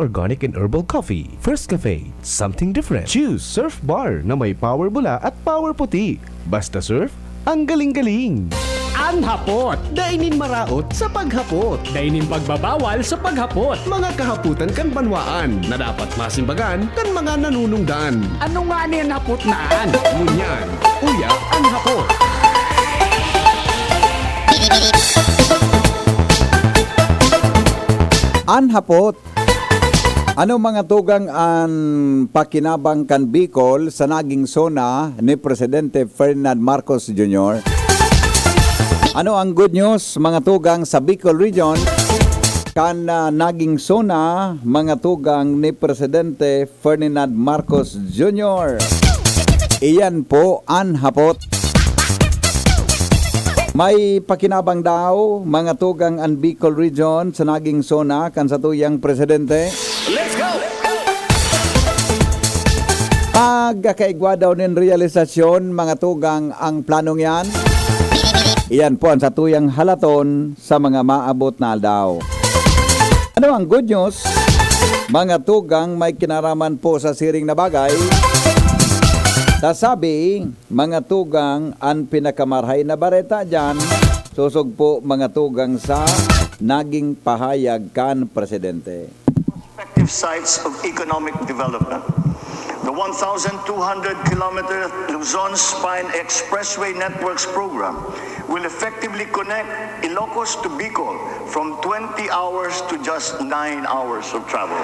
organic and herbal coffee. First Cafe, something different. Choose Surf Bar na may power bula at power puti. Basta surf, ang galing-galing. Anhapot! Dainin maraot sa paghapot. Dainin pagbabawal sa paghapot. Mga kahaputan kan banwaan na dapat masimbagan kan mga nanunungdan. Ano nga niyan hapot naan? Ngunyan, uya ang hapot. Anhapot. Ano mga tugang ang pakinabang kan Bicol sa naging sona ni Presidente Ferdinand Marcos Jr.? Ano ang good news mga tugang sa Bicol Region kan naging sona mga tugang ni Presidente Ferdinand Marcos Jr.? Iyan po ang hapot. May pakinabang daw mga tugang ang Bicol Region sa naging sona kan sa tuyang presidente. Let's go! Pagkakaigwa daw nin realisasyon mga tugang ang planong yan. Iyan po ang satuyang halaton sa mga maabot na daw. Ano ang good news? Mga tugang may kinaraman po sa siring na bagay. Sasabi, mga tugang ang pinakamarhay na bareta dyan, susog po mga tugang sa naging pahayag kan presidente. Prospective sites of economic development. The 1,200-kilometer Luzon Spine Expressway Networks program will effectively connect Ilocos to Bicol from 20 hours to just 9 hours of travel.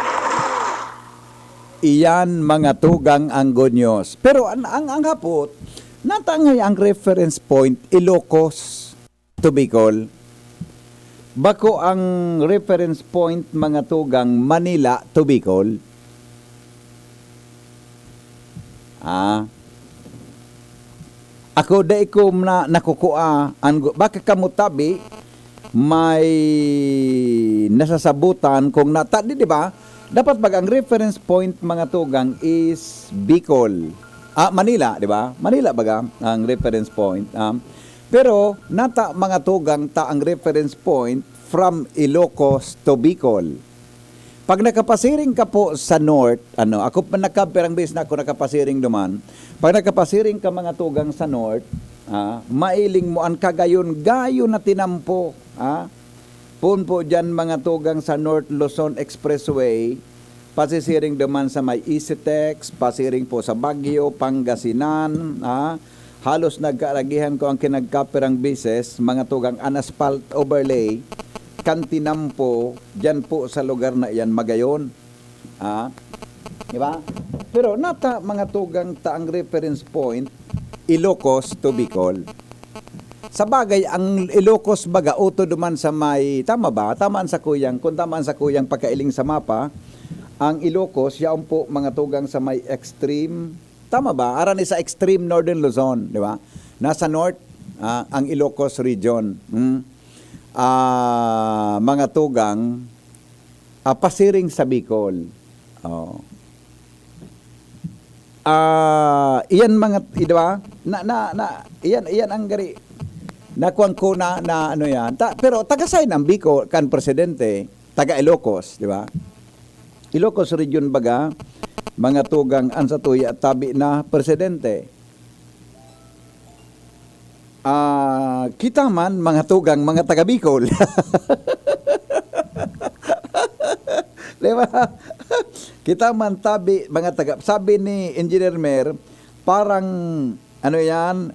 Iyan mga tugang ang good news. Pero ang hapot, natangay ang reference point Ilocos to Bicol. Bako ang reference point mga tugang Manila to Bicol. Ako dai ko na nakukuha baka kamutabi may nasasabutan kung di ba? Dapat ang reference point mga tugang is Bicol. Manila, di ba? Manila baga ang reference point. Pero nata mga tugang ang reference point from Ilocos to Bicol. Pag nakapasiring ka po sa north, ako pa nakaperang base na ako nakapasiring duman. Pag nakapasiring ka mga tugang sa north, mailing mo ang gayon na tinampo. Pun po dyan mga tugang sa North Luzon Expressway, pasisiring duman sa may EasyTex, pasiring po sa Baguio, Pangasinan, halos nagkaaragihan ko ang kinagkaperang bises, mga tugang an-asphalt overlay, kantinampo, dyan po sa lugar na iyan, Magayon. Diba? Pero nata mga tugang taang reference point, Ilocos to Bicol. Sa bagay, ang Ilocos baga, uto duman sa may, tama ba? Tamaan sa kuyang, kung tamaan sa kuyang pagkailing sa mapa, ang Ilocos, yaon po mga tugang sa may extreme, tama ba? Aran sa extreme northern Luzon, di ba? Nasa north, ang Ilocos region. Mga tugang, pasiring sa Bicol. Iyan mga, di ba? Iyan ang gari. Nakuan ko na ano yan. Pero taga-sign ang Bicol kan presidente, taga Ilocos, di ba? Ilocos region baga, mga tugang ang sa tuya at tabi na presidente. Kita man mga tugang, mga taga Bicol. Di ba? Kita man tabi, mga taga, sabi ni Engineer Mer, parang, ano yan,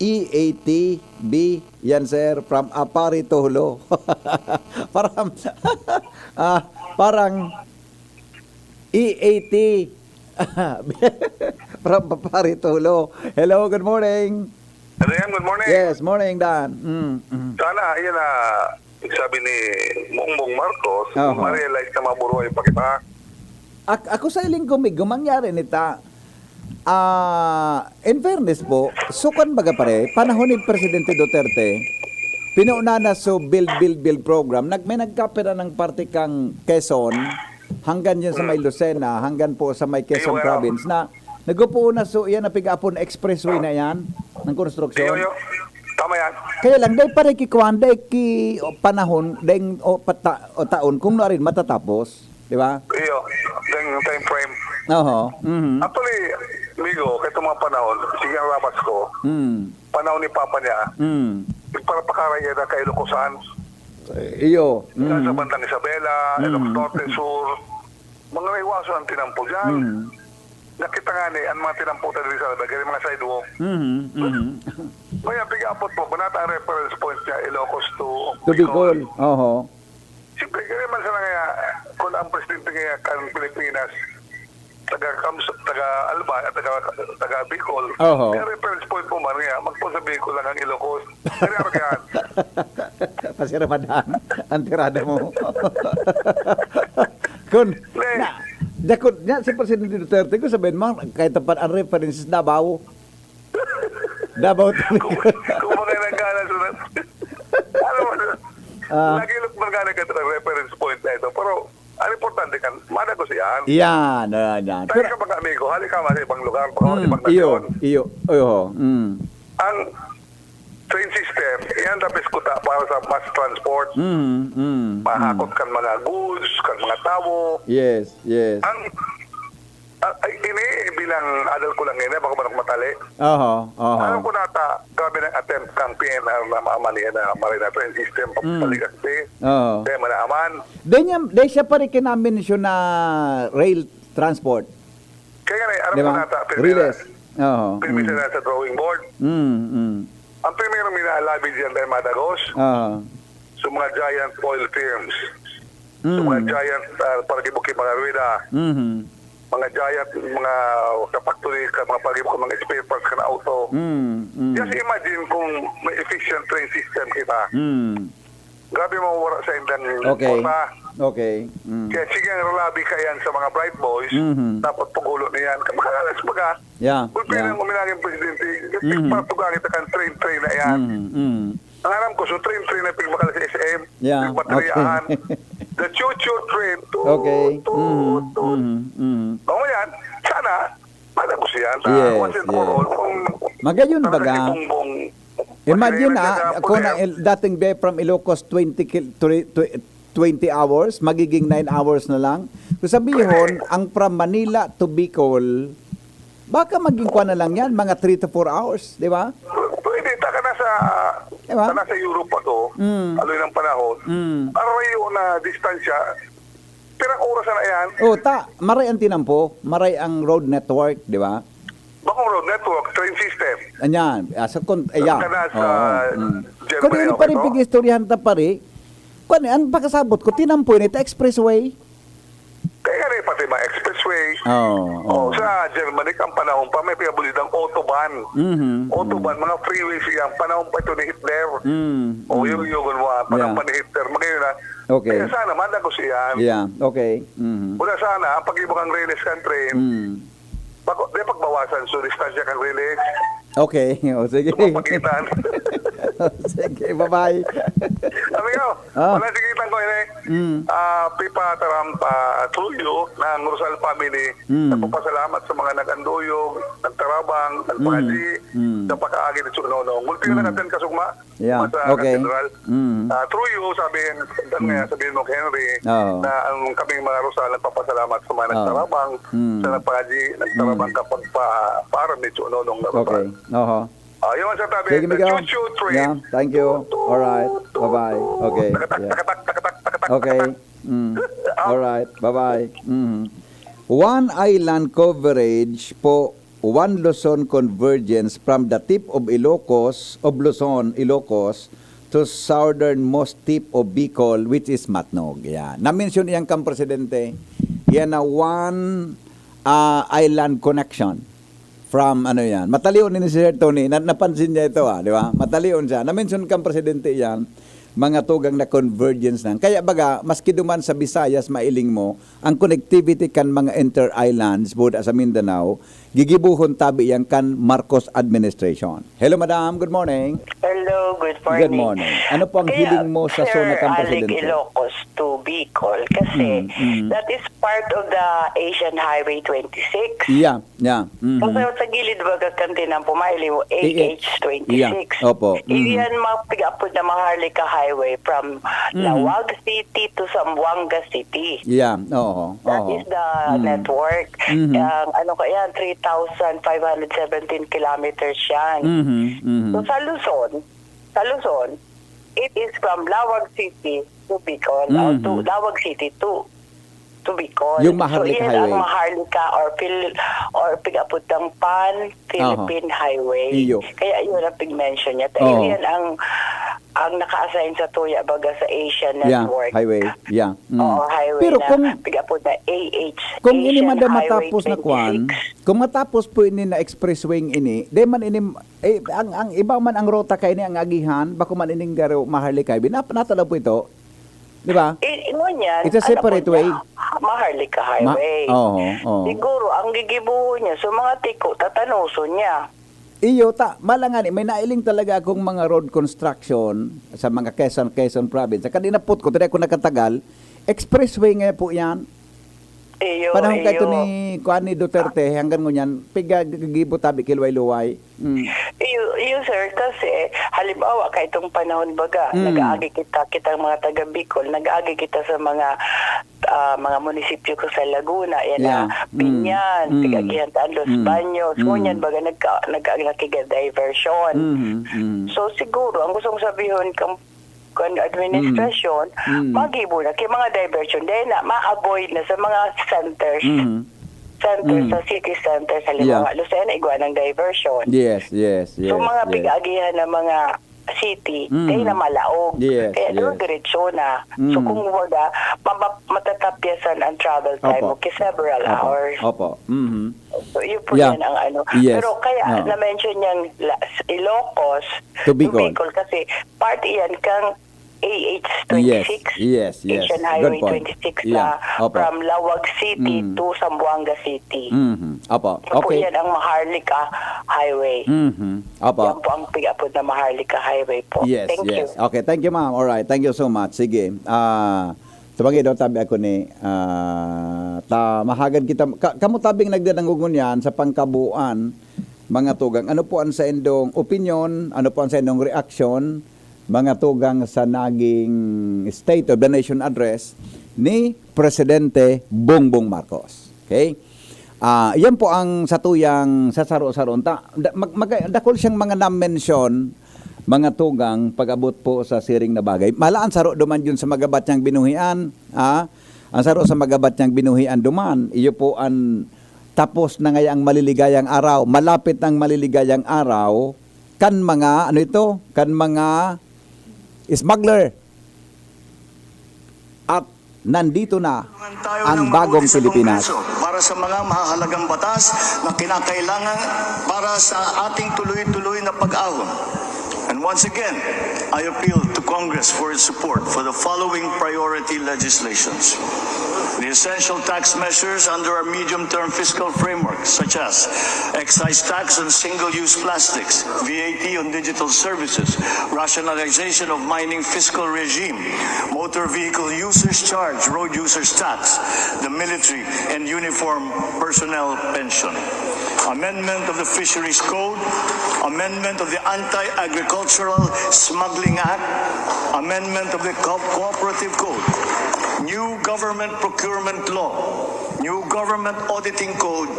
EATB, yan sir, from Apari to Hulo. Parang EAT, from Apari to Hulo. Hello, good morning. Hello, good morning. Yes, morning, Dan. Sana, yan na, sabi ni Bongbong Marcos, Uh-huh. ma-realize na maburuay pa kita. Ako sa iling gumangyari nita, in fairness po, sukan baga pare, panahon ni Presidente Duterte, pinuuna na so build program, may nagkapira ng parte kang Quezon, hanggang dyan sa may Lucena, hanggang po sa may Quezon province, na nagupo na so, yan na pig-apon expressway na yan, ng konstruksyon. Tama yan. Kaya lang, dahil pare kikuan, dahil panahon, dahil taon, kung na rin matatapos. di ba? Iyo, yung time frame. Oho. Mhm. Actually, Migo, kahit mga panahon, sige ang rabas ko, panahon ni Papa niya, para pakaray niya na kay Lucosan, Iyo. sa bandang Isabela, Ilocos Norte, Sur, mga naiwaso ang tinampo dyan. Nakita nga ni, ang mga tinampo tayo sa Isabela, ganyan mga sidewalk. Kaya bigapot po, banata ang reference point niya, Ilocos to Bicol. Oho. Siyempre, ganyan man sana kaya, kung ang presidente kaya kan Pilipinas, taga-Alba at taga-Bicol, Oho. kaya reference point po man nga, magpo sa Bicol lang ang Ilocos. Kaya kaya, Kasi Ramadan, ang tirada mo. Kun, dakot niya, si Presidente Duterte ko sabihin mo, kahit tapat ang references Davao. Davao talaga. kung mga nagkala sunod, ano mo, lagi magkala ka ng reference point na ito, pero ang importante kan, manago siyan. Yan. Tayo ka mga amigo, hali ka sa ibang lugar, baka ibang Iyo. nasyon. Oho. Ang train system, yan tapos kuta para sa mass transport. Mahakot kan mga goods, kan mga tao. Yes. Ang ini bilang adult ko lang ngayon, baka manok matali. Oho. Alam ko nata, grabe ng attempt kang PNR na maamanihan na marina train system, papaligasti. Oo. Kaya manaaman. Di siya pa rin kinamention na rail transport. Kaya nga, alam Di ko ba? nata, Riles. Oo. pinimisa na sa drawing board. Ang primero minalabi diyan tayo Madagos, Oo. sa mga giant oil firms, sa mga giant pagibukid mga ruida, mga giant mga factory, mga pagibukid mga spare parts ka na auto. Just imagine kung may efficient train system kita. Grabe mawawala sa indang Okay. kota. Okay. Kaya sige ang relabi ka yan sa mga bright boys, dapat pagulo na yan. Makakalas baga, Yeah. kung pinang uminaging presidente, kasi patugang kita kan train na yan. Ang alam ko, so train na pigmakala sa SM, Yeah, pigbateryahan, okay. the choo-choo train, Okay. O yan, sana, malago siya, Yes, once and for yes. all, kung Magayon baga. Imagine kung na dating be from Ilocos 20 hours, magiging 9 hours na lang. Kung sabihin, ang from Manila to Bicol, baka maging kwa na lang yan, mga 3 to 4 hours, di ba? Pwede, taka Diba? nasa Europe pa to, aloy ng panahon, arayo na distansya, pirang oras na yan, Maray ang tinampo, maray ang road network, di ba? bakong road network, train system, Anyan, kana sa Jeremy, Kung hindi pa rin okay, no? pigistoryahan ta pare, kung ang pagkasabot ko, tinampo yun, ito expressway. Kaya nga rin pati mga expressway, sa Germany, ang panahon pa, may pinabulidang autobahn. Autobahn, mga freeways yan, panahon pa ito ni Hitler. Yung panahon pa ni Hitler, magayon na. Okay. Kaya sana, manago siyan. Yeah, okay. Una sana, ang pag-ibang ang relays kan train, di pagbawasan, so distansya kang relays, Okay, sige. pagitan. Sige, bye-bye. Amigo, wala sigitan ko yun Pipa Taram Truyo ng Rosal family. Nagpapasalamat sa mga nag-anduyog, nagtarabang, nagpakaji, sa pagkaagi ni Tsunonong. Multi na natin kasugma Yeah, sa okay. katedral. Truyo, sabihin mo kay Henry, Oo. na ang kaming mga Rosal nagpapasalamat sa mga nagtarabang, sa nagpakaji, nagtarabang kapag para ni Tsunonong na Okay. Rosal. Oho. Yung sa tabi, Sige, Miguel. choo-choo train. Yeah, thank you. All right. Bye-bye. Okay. Yeah. Okay. All right. Bye-bye. One island coverage po, one Luzon convergence from the tip of Luzon, Ilocos, to southernmost tip of Bicol, which is Matnog. Yan. Na-mention iyang kang presidente. Yan na one island connection. From yan. Matalion ni Sir Tony. Napansin niya ito di ba? Matalion siya. Na-mention kang presidente yan, mga tugang na convergence lang. Kaya baga, maski duman sa Visayas, mailing mo, ang connectivity kan mga inter-islands, buda sa Mindanao, gigibuhon tabi yan kan Marcos administration. Hello, madam. Good morning. Hello, good morning. Good morning. Ano po ang hiling mo sa zona kang presidente? Sir Ilocos to Bicol kasi that is part of the Asian Highway 26. Yeah. Kasi sa gilid baga kantin ang pumaili mo, AH26. Yeah. Opo. Iyan mapigapod na mga Harlika highway from Lawag City to Zamboanga City. Yeah, oo. That is the network. Ano ka yan, 3,517 kilometers yan. So sa Luzon, it is from Lawag City to Bicol, or to Lawag City to Bicol. Yung Maharlika so, Highway. ang Maharlika or Pigaputang Pan-Philippine Highway. Iyo. Kaya yun ang pig-mention niya. Oo. Yan ang naka-assign sa Tuya baga sa Asian Yeah, Network. highway. Yeah. Oo, highway Pero na kung Pigaput na AH. kung ini Asian man da Highway matapos na 26. kwan, kung matapos po ini na expressway ini, de man ini ang iba man ang rota kay ni ang agihan, bako man ining garo Maharlika Highway. Natala po ito. Di ba? Ngunyan, It's a separate way. Maharlika Highway. Oo. Siguro, ang gigibuho niya, so mga tiko, tatanuso niya. Iyo malangan may nailing talaga akong mga road construction sa mga Quezon province. Sa kanina put ko, tadi ako nakatagal, expressway nga po yan. Iyo, Panahon kayo ni Kuan ni Duterte hanggang ngunyan, piga gibo tabi kilway-luway. Iyo, sir, kasi halimbawa kahit itong panahon baga, nag-aagi kitang mga taga Bicol, nag-aagi kita sa mga munisipyo ko sa Laguna, yan na Pinyan, Tigagihantaan, Los Baños, ngunyan baga nag-aagi diversion. So siguro, ang gustong sabihin administration, magibo na kay mga diversion dahil na ma-avoid na sa mga centers. Sa city centers, halimbawa, Lucena, igwa ng diversion. Yes. So mga big-agihan ng mga city, dahil na malaog. Yes, Kaya doon diretso na. So kung wala, matatapyasan ang travel time mo kay several hours. Opo. So yun po yan ang ano. Yes. Pero kaya na-mention niyang Ilocos To Bicol. kasi part iyan kang AH-26, Yes. Asian Good Highway point. 26 Yeah. na Opo. from Lawag City to Zamboanga City. Opo. So po Okay. yan ang Maharlika Highway. Opo. Yan po ang pig-apod na Maharlika Highway po. Yes. Thank you. Okay, thank you ma'am. All right, thank you so much. Sige. Tumagi daw tabi ako ni mahagan kita kamo tabing nagdanangugon yan sa pangkabuan mga tugang. Ano po ang sa indong opinion? Ano po ang sa indong reaction? Mga tugang sa naging State of the Nation address ni Presidente Bongbong Marcos. Okay? Yan po ang satuyang sasaro-saron. Dakol siyang mga na-mention, mga tugang, pag-abot po sa siring na bagay. Malaan saro duman yun sa magabat niyang binuhian. Ang saro sa magabat niyang binuhian duman, iyo po ang tapos na ngayang maliligayang araw, malapit ng maliligayang araw, kan mga, kan mga smuggler. At nandito na Tayo ang ng bagong mabuti sa Pilipinas. Kongreso para sa mga mahalagang batas na kinakailangan para sa ating tuloy-tuloy na pag-ahon. And once again, I appeal to Congress for its support for the following priority legislations. The essential tax measures under our medium-term fiscal framework, such as excise tax on single-use plastics, VAT on digital services, rationalization of mining fiscal regime, motor vehicle users charge, road users tax, the military and uniform personnel pension, amendment of the Fisheries Code, amendment of the Anti-Agricultural Smuggling Act, amendment of the Cooperative Code, new government procurement law, new government auditing code,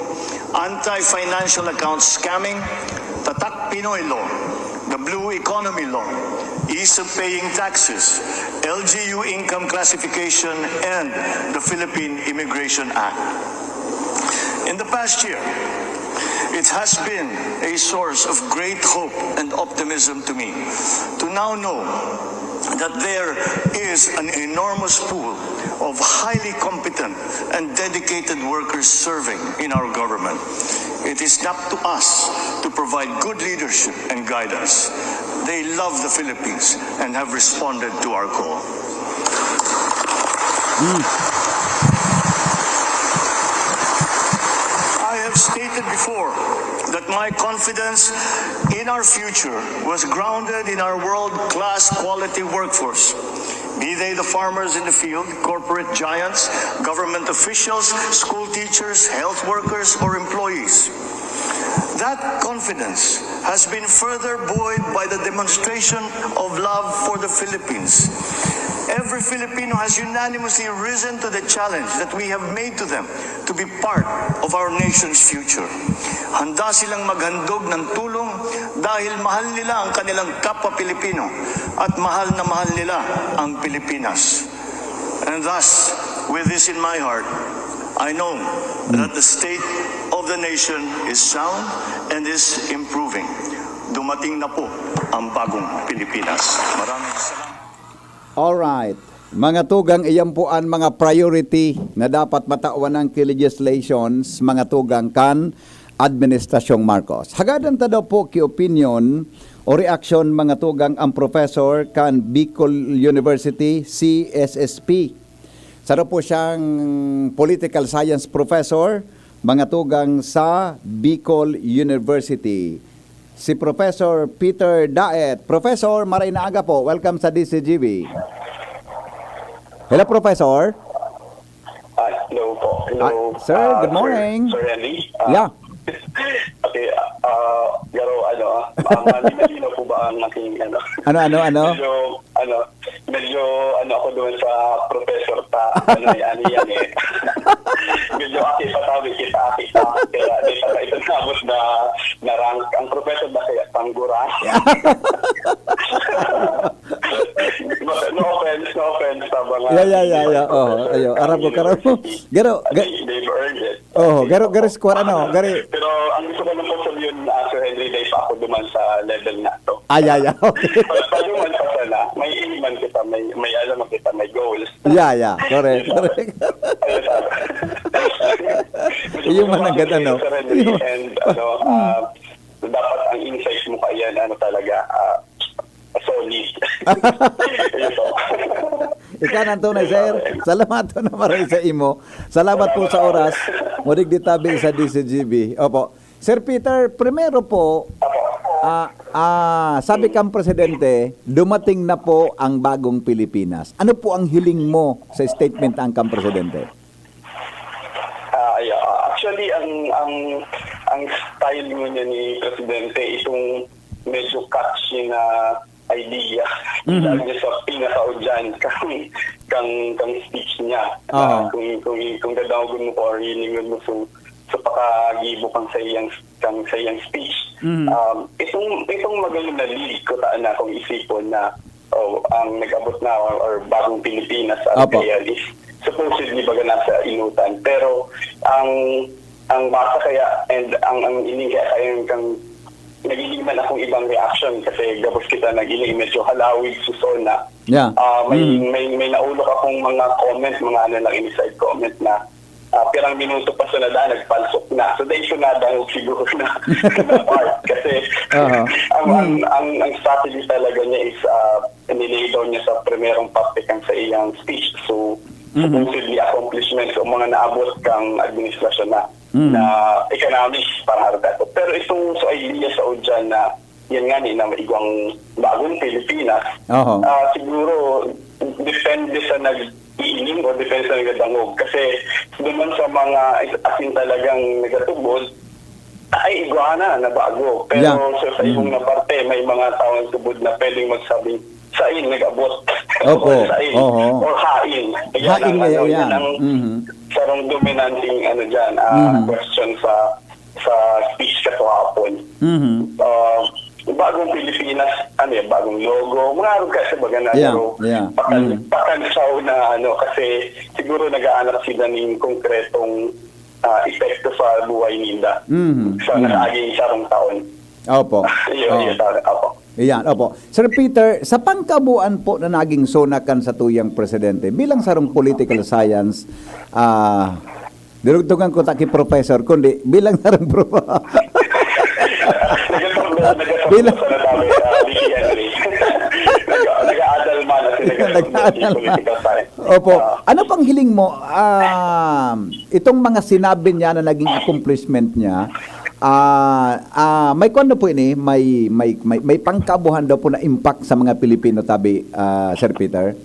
anti-financial account scamming, Tatak Pinoy law, the blue economy law, ease of paying taxes, LGU income classification, and the Philippine Immigration Act. In the past year, it has been a source of great hope and optimism to me to now know that there is an enormous pool of highly competent and dedicated workers serving in our government. It is up to us to provide good leadership and guidance. They love the Philippines and have responded to our call. I have stated before that my confidence in our future was grounded in our world-class quality workforce. Be they the farmers in the field, corporate giants, government officials, school teachers, health workers, or employees. That confidence has been further buoyed by the demonstration of love for the Philippines. Every Filipino has unanimously risen to the challenge that we have made to them to be part of our nation's future. Handa silang maghandog ng tulong dahil mahal nila ang kanilang kapwa Pilipino at mahal nila ang Pilipinas. And thus, with this in my heart, I know that the state of the nation is sound and is improving. Dumating na po ang bagong Pilipinas. Maraming salamat. Alright. Mga tugang, iyan po ang mga priority na dapat matawan ng legislations, mga tugang kan Administrasyong Marcos. Hagadan ta daw po ki opinion o reaction mga tugang ang professor kan Bicol University CSSP. Saro po siyang political science professor, mga tugang sa Bicol University. Si Professor Peter Daet. Professor, maray na aga po. Welcome sa DCGB. Hello, Professor. Hello po. Hello. Sir, good morning. Sir Henry. Yeah. Okay, Garo, malinaw po ba ang aking Ano? Medyo ako doon sa professor yan eh. Medyo patawi kita. Kaya ito nabot na rank. Ang professor ba kaya panggura? No offense sa mga... Yeah. Ayo, Arab ko. Garo. They've earned it. Garo squad Garo. Pero ang gusto ko lang po sabihin, Sir Henry, dahil pa ako duman sa level na to. Okay. Paduman pa sana, may iman kita, may alam kita, may goals. Yeah. Correct. Yung managad Sir Henry, and dapat ang insights mo kaya talaga, solid. Ika nanto na, sir. Salamat po na maray sa imo. Salamat po sa oras. Mudig ditabi sa DCGB. Opo. Sir Peter, primero po, sabi kang presidente, dumating na po ang bagong Pilipinas. Ano po ang hiling mo sa statement ang kang presidente? Actually, ang style mo niya ni presidente, itong medyo catchy na idea. Dahil niya sa pinaka-udyan kang speech niya. Kung dadawgon mo po or hiningon mo sa pakagibo kang sa iyang speech. Itong magaling na lead ko na kung isipon na ang nag-abot na or bagong Pilipinas kaya is supposedly baga nasa inutan. Pero ang basa kaya and ang ining kaya kang nagiging man akong ibang reaction kasi gabos kita naging medyo halawig susona. Yeah. May naulok akong mga comment, mga lang inside comment na pirang minuto pa sa nadaan, nagpalsok na. So dahil sunadang siguro na part. Kasi ang strategy talaga niya is nilay down niya sa primerong topic ang sa iyang speech. So supposedly accomplishments o mga naabot kang administrasyon na economics para harga. Pero itong idea sa udyan na yan nga na maigwang bagong Pilipinas, siguro depende sa nag-iiling o depende sa nagadangog. Kasi naman sa mga asin talagang nagatubod, ay igwana na bago. Pero sa ibong na parte, may mga taong tubod na pwedeng magsabing sain nag-abot Opo. or sain or hain. Hain ngayon yan. Ang sarong dominanting question sa speech katuhapon. Bagong Pilipinas, bagong logo, mga araw kasi baga na pakansaw na kasi siguro nag-aanap sila ng konkretong epekto sa buhay nila sa nag-aging sarong taon. Opo. Iyan, opo. Sir Peter, sa pangkabuan po na naging sonakan sa tuyang presidente, bilang sarong political science, dirugtungan ko taki professor, kundi bilang sarong bilang nag-aadal man Opo. Ano pang hiling mo? Itong mga sinabi niya na naging accomplishment niya, may kuwan po ini, may pangkabuhan daw po na impact sa mga Pilipino tabi, Sir Peter?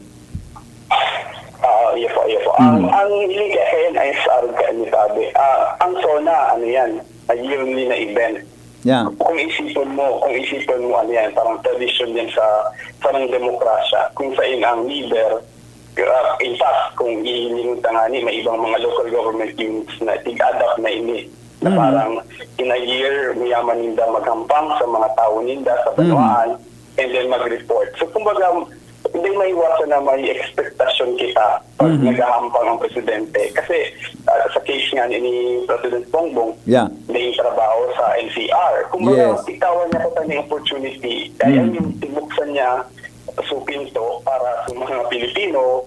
Iya po. Ang hiling kaya ay sa arog ka ni sabi. Ang SONA, yan, a yearly na event. Yeah. Kung isipin mo ano yan, parang tradition yan sa parang demokrasya, kung saan ang leader, in fact, kung ilinutan nga ni, may ibang mga local government units na tig-adapt na ini, na parang in a year, mayaman ninda maghampang sa mga tao ninda sa banwaan, and then mag-report. So, kumbaga, hindi may iwasan na may expectasyon kita pag naghahampang ang presidente. Kasi sa case nga ni President Bongbong, may trabaho sa NCR. Kumbaga, itawan niya ko ng opportunity. Kaya yung tibuksan niya sa pinto para sa mga Pilipino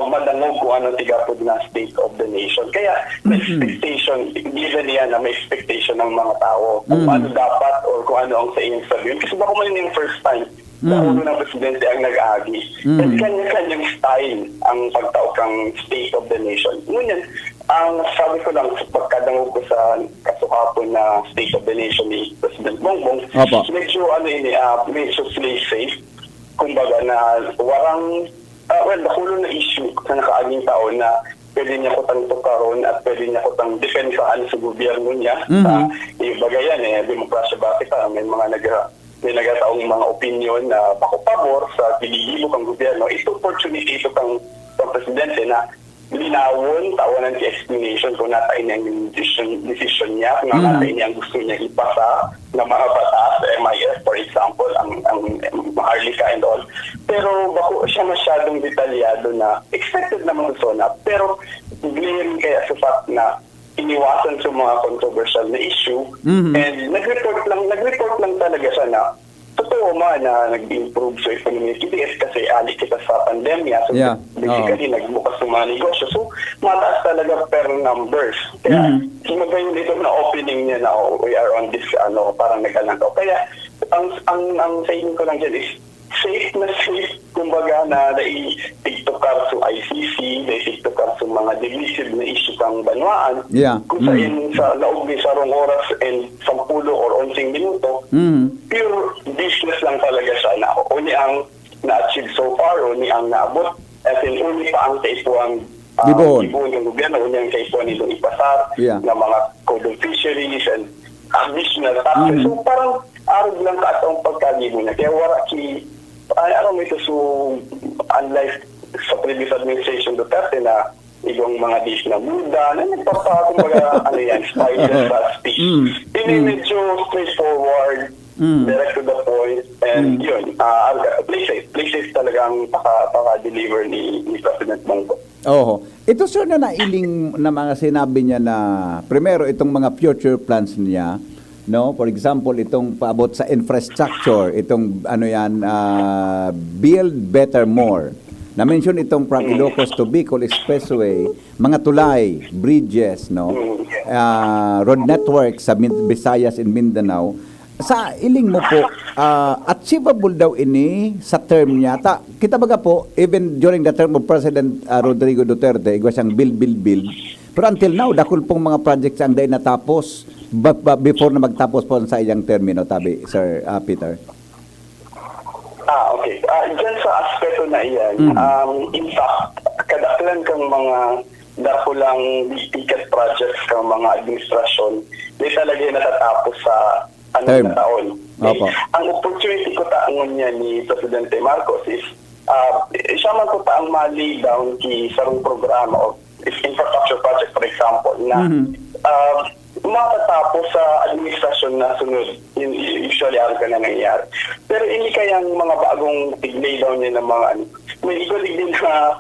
madangog kung ano tigapod na state of the nation. Kaya may expectation, given yan na may expectation ng mga tao kung ano dapat or kung ano ang sa inyong sabihin. Kasi baka man yung first time na ulo ng presidente ang nag-agi. At kanya-kanyang style ang pagtaokang state of the nation. Ngunyan, ang sabi ko lang sa pagkadangog ko sa kasukapon na state of the nation ni President Bongbong, medyo play safe. Kumbaga na warang, nakulo na issue sa nakaaging taon na pwede niya kutang tukaron at pwede niya kutang defensaan sa gobyerno niya. Sa bagayan, demokrasya bakit may mga nagataong mga opinion na pabor sa pinigilo kang gobyerno. Ito opportunity ito kang presidente na linawon, tawanan si explanation kung natain niya yung decision niya, kung natain niya ang gusto niya ipasa na mga batas, MIS for example, ang Maharlika and all. Pero bako siya masyadong detalyado na expected naman so na, pero glaring kaya sa fact na iniwasan sa mga controversial na issue and nag-report lang talaga siya na totoo man na nag-improve sa economic activities kasi ali kita sa pandemya. So basically nagbukas ng mga negosyo. So mataas talaga per numbers. Kaya magayon dito na opening niya na we are on this parang nag-alang. Kaya ang saying ko lang dyan is safe na safe, kumbaga na nai-tiktokar sa ICC, nai-tiktokar sa mga divisive na issue kang banwaan, kung sa laog ni sarong oras and 10 or 11 minuto, pure business lang talaga siya na uni ang na-achieve so far, uni ang naabot, as in uni pa ang kaipuang ibon ng gobyerno, uni ang kaipuan nitong ipasar na mga code of fisheries and additional taxes. So parang arog lang ka atong pagkagibo niya. Kaya wala alam mo ito unlike sa previous administration Duterte na ibang mga dish na muda na nagpapakumbaga spices sa speech. Hindi medyo straightforward, direct to the point, and yun, play safe talagang paka-deliver ni President Bongbong. Ito sir na nailing na mga sinabi niya na primero itong mga future plans niya, no, for example itong paabot sa infrastructure, itong build better more, na mention itong from Ilocos to Bicol Expressway, mga tulay, bridges, no, road network sa Visayas and Mindanao. Sa iling mo po, achievable daw ini sa term niya. Kita baga po, even during the term of President Rodrigo Duterte, igwa siyang build. Pero until now, dakul pong mga projects ang day natapos before na magtapos po sa iyang termino, tabi, Sir Peter. Okay. Diyan sa aspeto na iyan, in fact, kadaklan kang mga dakulang ticket projects kang mga administrasyon, di talaga natatapos sa na taon. Ang opportunity ko taangon niya ni Presidente Marcos is siya man ko taang ma-lay down ki sarong programa o infrastructure project for example na matatapos sa administrasyon na sunod. Usually ang ka na nangyayari. Pero hindi kayang mga bagong tig-lay down niya ng mga may igulig din na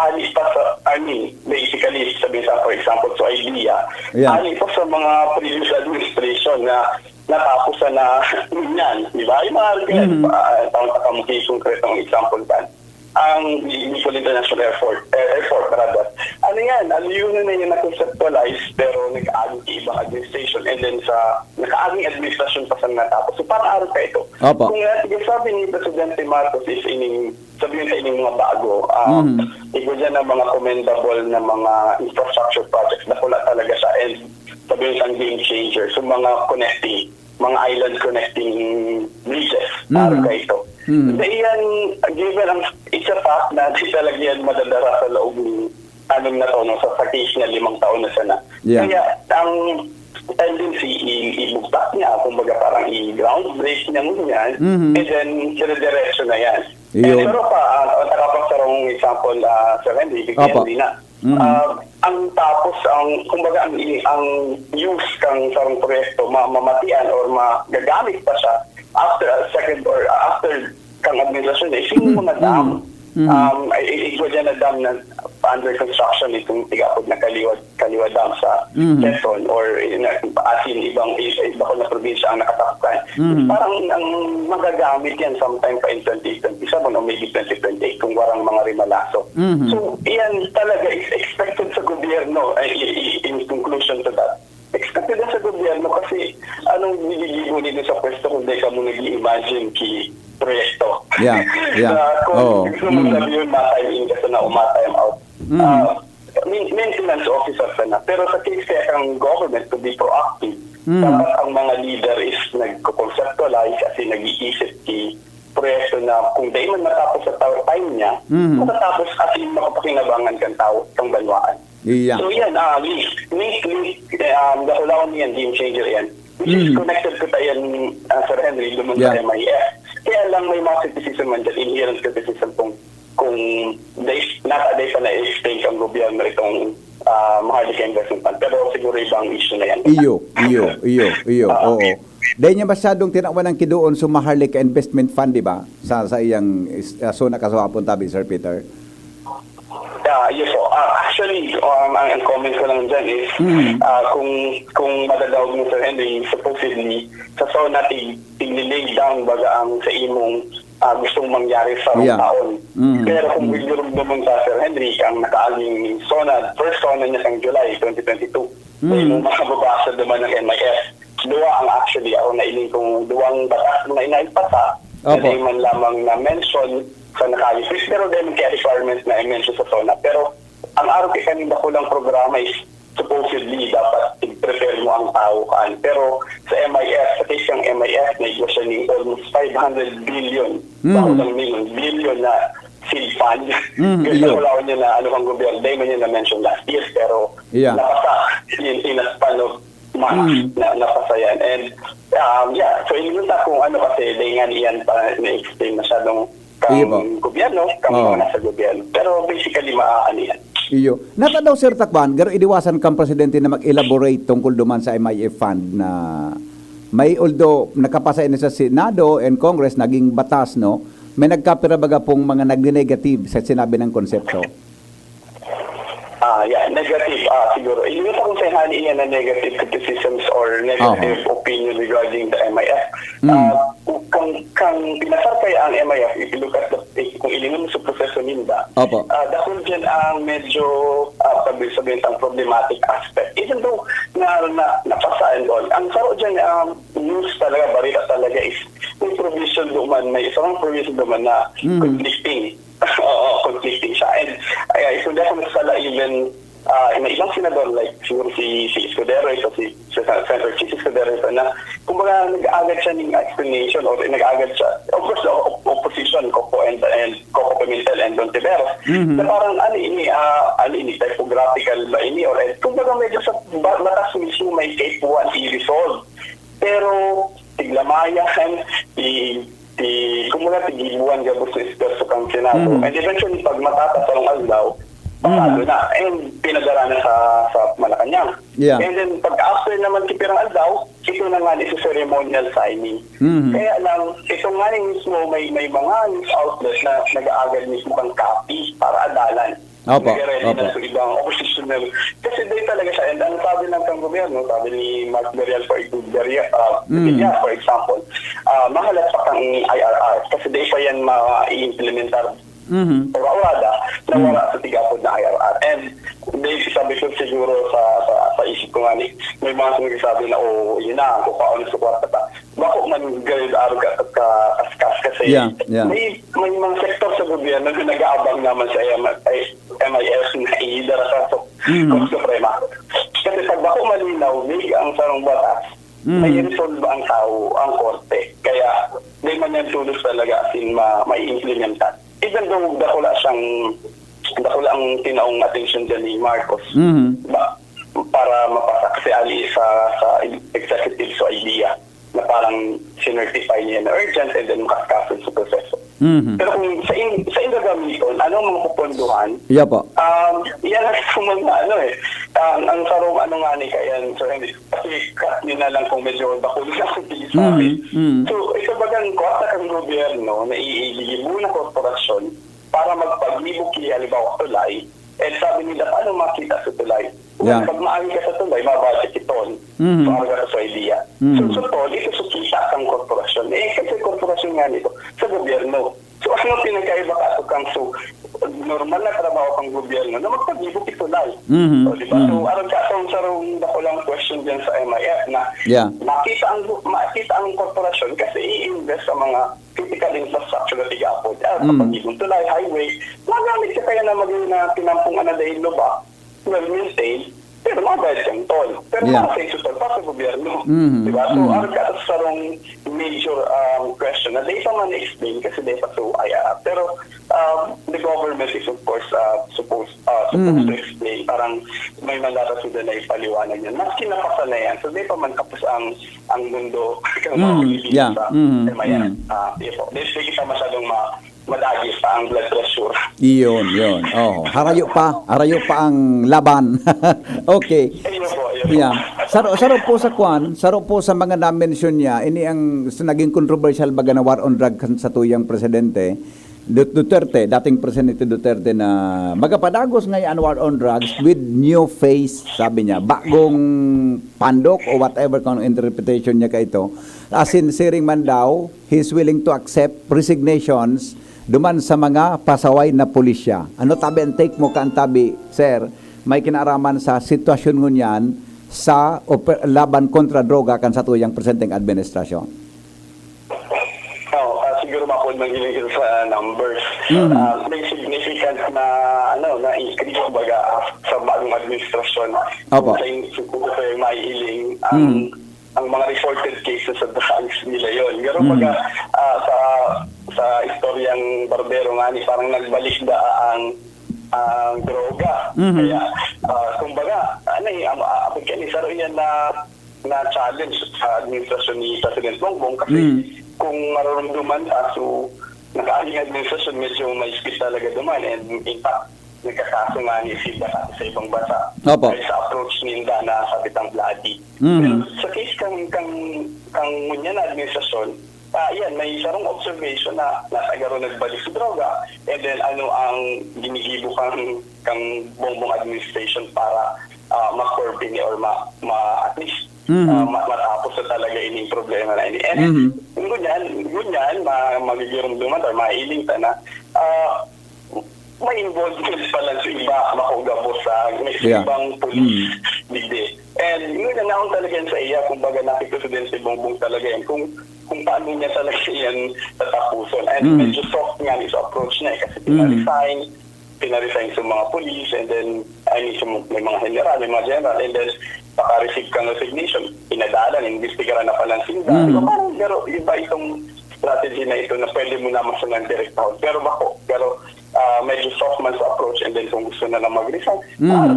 ali pa sa, basically, sabihin sa, for example, so idea, ali pa sa mga previous administration na natapos na yan, di ba? Yung mga taon-takang konkretong example ba? Ang Bicol International Airport, rather. Yan, yun na yung na-conceptualize pero nag-aaging ibang administration and then sa naka-aaging administration pa sa natapos. So, para araw ka ito. Kung sabi ni Presidente Marcos is sabihin sa ining mga bago, ito dyan ang mga commendable na mga infrastructure projects na pula talaga siya and sabihin sa game changer. So, mga island connecting bridges, araw ka ito. Yan, given it's a fact na di talaga yan madadara sa loob ng 6 na taon, sa case na 5 taon na sana. Kaya ang tendency ibugtak niya, kumbaga parang i-ground break niya yan, and then dire-diretso na yan. Yun. Pero pa, nakapasarong example, Sir Henry, Opo. bigyan din na. Ang tapos, kumbaga, ang use kang sarong proyekto, mamatian or magagamit pa siya after a second or after kang administrasyon, sino mo na dam? Ikaw dyan na dam na under construction itong tigapod na Kaliwa Dam sa Quezon or asin ibang iba ko na probinsya ang nakatakpan. Parang ang magagamit yan sometime pa in 2027 o maybe 2028 kung warang mga rimalaso. So, yan talaga is expected sa gobyerno in conclusion to that. Expected na sa gobyerno kasi anong nililigo nito sa pwesto kung di ka mo nag-imagine proyekto. Yeah. Kung gusto mo sabi yun, matime in kasi na umatime out. Maintenance officer ka na. Pero sa case kaya kang government to be proactive, dapat ang mga leader is nag-conceptualize kasi nag-iisip proyekto na kung di man matapos sa time niya, matatapos kasi makapakinabangan kang tao, kang banwaan. Yeah. So yan, dahulawan niyan, game changer yan. Which is connected ko tayo Sir Henry, duman sa MIF. Kaya lang may mga criticism man dyan, inherent criticism kung nata-day pa na-explain kang gobyerno itong Maharlika Investment Fund. Pero siguro ibang issue na yan. Iyo. Oo. Dahil niya masyadong tinawan ng kidoon sa Maharlika Investment Fund, di ba? Sa iyang zona kasawapon tabi, Sir Peter? Yes po. Actually, ang comment ko lang dyan is kung madadawag mo Sir Henry, supposedly, sa zona tig-lay down baga ang sa imong gustong mangyari sa taon. Pero kung biglarog naman sa Sir Henry, ang nakaaling zona, first zona niya sa July 2022, yung makababasa naman ng MIF, duwa ang actually ako nailing kong duwang batas na inaipasa, hindi man lamang na-mention sa nakalipis, pero dahil kaya requirements na i-mention sa zona. Pero ang araw kay kanina ko lang programa is supposedly dapat i-prepare mo ang tao kaan. Pero sa MIF, sa case yung MIF, na-igwa ni almost 500 billion, billion na seed fund. Kasi wala niya na ano kang gobyerno, dahil man niya na-mention last year, pero napasa in a span of months na napasa yan. And so inumunta kung ano kasi, dahil nga niyan pa na-explain masyadong kang gobyerno, kang mga nasa gobyerno. Pero basically, maaani yan. Iyo. Nata daw, Sir Takban, garo idiwasan kang presidente na mag-elaborate tungkol duman sa MIF fund na may although nakapasa na sa Senado and Congress, naging batas, no? May nagkapira baga pong mga nag-negative sa sinabi ng konsepto. Negative. Siguro. Ilimit akong sayhani iyan na negative criticisms or negative opinion regarding the MIF. Kung pinasar kaya ang MIF, if you look at kung ilingon sa proseso nila, dahil dyan ang medyo sabihin ang problematic aspect. Even though napasa and all, ang saro dyan, news talaga, barita talaga is may provision duman, may isang provision duman na conflicting. Conflicting siya. And so definitely sala even may ibang senador like siguro si Escudero, si Senator Chief Escudero na kumbaga nag-agad siya ng explanation or nag-agad siya, of course the opposition Coco Pimentel and Don Tiveros na parang ini typographical ba ini or kumbaga medyo sa batas mismo may case 1 i-resolve pero tiglamayan kumbaga tigibuan gabos sa esperso kang Senado and eventually pag matatas ang aldaw pasado na and pinadala na sa Malacanang. And then pag after naman kipirang aldaw, ito na nga sa ceremonial signing. Kaya lang, ito nga mismo may mga news outlet na nag-aagad mismo kang copy para adalan. Nag-ready na sa ibang oppositional. Kasi doon talaga siya. And ang sabi ng kang gobyerno, sabi ni Mark Berial for example, mahalat pa kang IRR. Kasi doon pa yan ma-i-implementar ura-urada na wala sa tigapod na IRR. And sabi ko siguro sa isip ko nga may mga sinasabi na yun na, kung paano sa kwarta pa. Bako man gayud arga at kaskas kasi may mga sektor sa gobyerno na nag-aabang naman sa MIF na idara sa Suprema. Kasi pag bako malinaw, may ang sarong batas, may resolve ang tao, ang korte. Kaya di man yan tulos talaga asin ma-implementan. Even though dakula ang tinaong attention dyan ni Marcos para mapasa kasi ali sa executive so idea talagang sinertify niya na urgent and then makaskaso sa proseso. Pero kung sa gagamiton, anong mga pupunduhan? Yeah po. Yan ang mga ang sarong nga ni kayan, so hindi, kasi cut nyo na lang kung medyo bakul na kung sabi. So, isabagang ko at ang gobyerno na iiligin muna korporasyon para magpaglibuki, halimbawa tulay, and sabi nila, paano makita sa tulay? Yeah. Pag maagi ka sa tulay, mabudget iton. So, ang sa idea. So, tol, ito sukita ang korporasyon. Kasi korporasyon nga nito sa gobyerno. So, ano pinagkaiba ka kang so normal na trabaho kang gobyerno na magpag-ibok itulay. So, diba? So, aron ka sarong dako lang question dyan sa MIF na makita ang korporasyon kasi i-invest sa mga critical infrastructure na tiga-apod. Kapag-ibong tulay, highway, magamit ka kaya na maging na pinampungan na dahil ba, well-maintained, pero mabayad kang toll. Pero mga sa toll pa sa gobyerno. Diba? So, aron ka sarong major question na di pa man explain kasi di pa so pero the government is of course supposed to explain. Parang may mandata sila na ipaliwanag yan. Mas kinapasa na yan. So di pa man kapos ang mundo kang mga sa MIM. Di kita masyadong madagi pa ang blood pressure. Iyon. Oh, harayo pa ang laban. Okay. Yeah. Saro po sa mga na-mention niya, ini ang naging controversial baga na war on drugs sa tuyang presidente Duterte, dating presidente Duterte na magapadagos ngayon war on drugs with new face, sabi niya, bagong pandok o whatever kung interpretation niya ka ito. As in, siring man daw, he's willing to accept resignations duman sa mga pasaway na pulisya. Ano tabi ang take mo kan tabi, sir, may kinaraman sa sitwasyon ngunyan sa laban kontra droga kan sa tuyang presenteng administrasyon? Siguro mapod magiging sa numbers. May significant na na increase baga sa bagong administrasyon. Opo. Kung sa maiiling ang mga reported cases sa drugs nila yon. Pero baga sa istoryang Barbero nga ni parang nagbalik da ang droga. Kaya kumbaga saro yan na challenge sa administrasyon ni President Bongbong kasi kung marurumduman so naka-aling administrasyon medyo may speed talaga duman and in fact nagkakaso nga ni Silva sa ibang bansa dahil sa approach ninda na sabitang bloody. Sa case kang ngunyan na administrasyon, yan, may sarong observation na nasa garo nagbalik sa droga and then ano ang ginigibo kang Bongbong administration para ma-curb or at least matapos na talaga ining problema na ini. And ngunyan, magigirong duman or mailing ta na may involvement pala sa iba makugabo sa ibang police digde. And ngunyan naon talaga yan sa iya, kumbaga nakikita din si Bongbong talaga yan kung paano niya talaga yan tatapuson. And medyo soft nga his approach na kasi pinaresign sa mga police and then may mga general, may mga general and then paka-receive kang resignation, inadalan, investigaran na palang sinda. Diba parang iba itong strategy na ito na pwede mo na masungan direct out. Pero medyo soft man sa approach and then kung gusto na lang mag-resign, so ano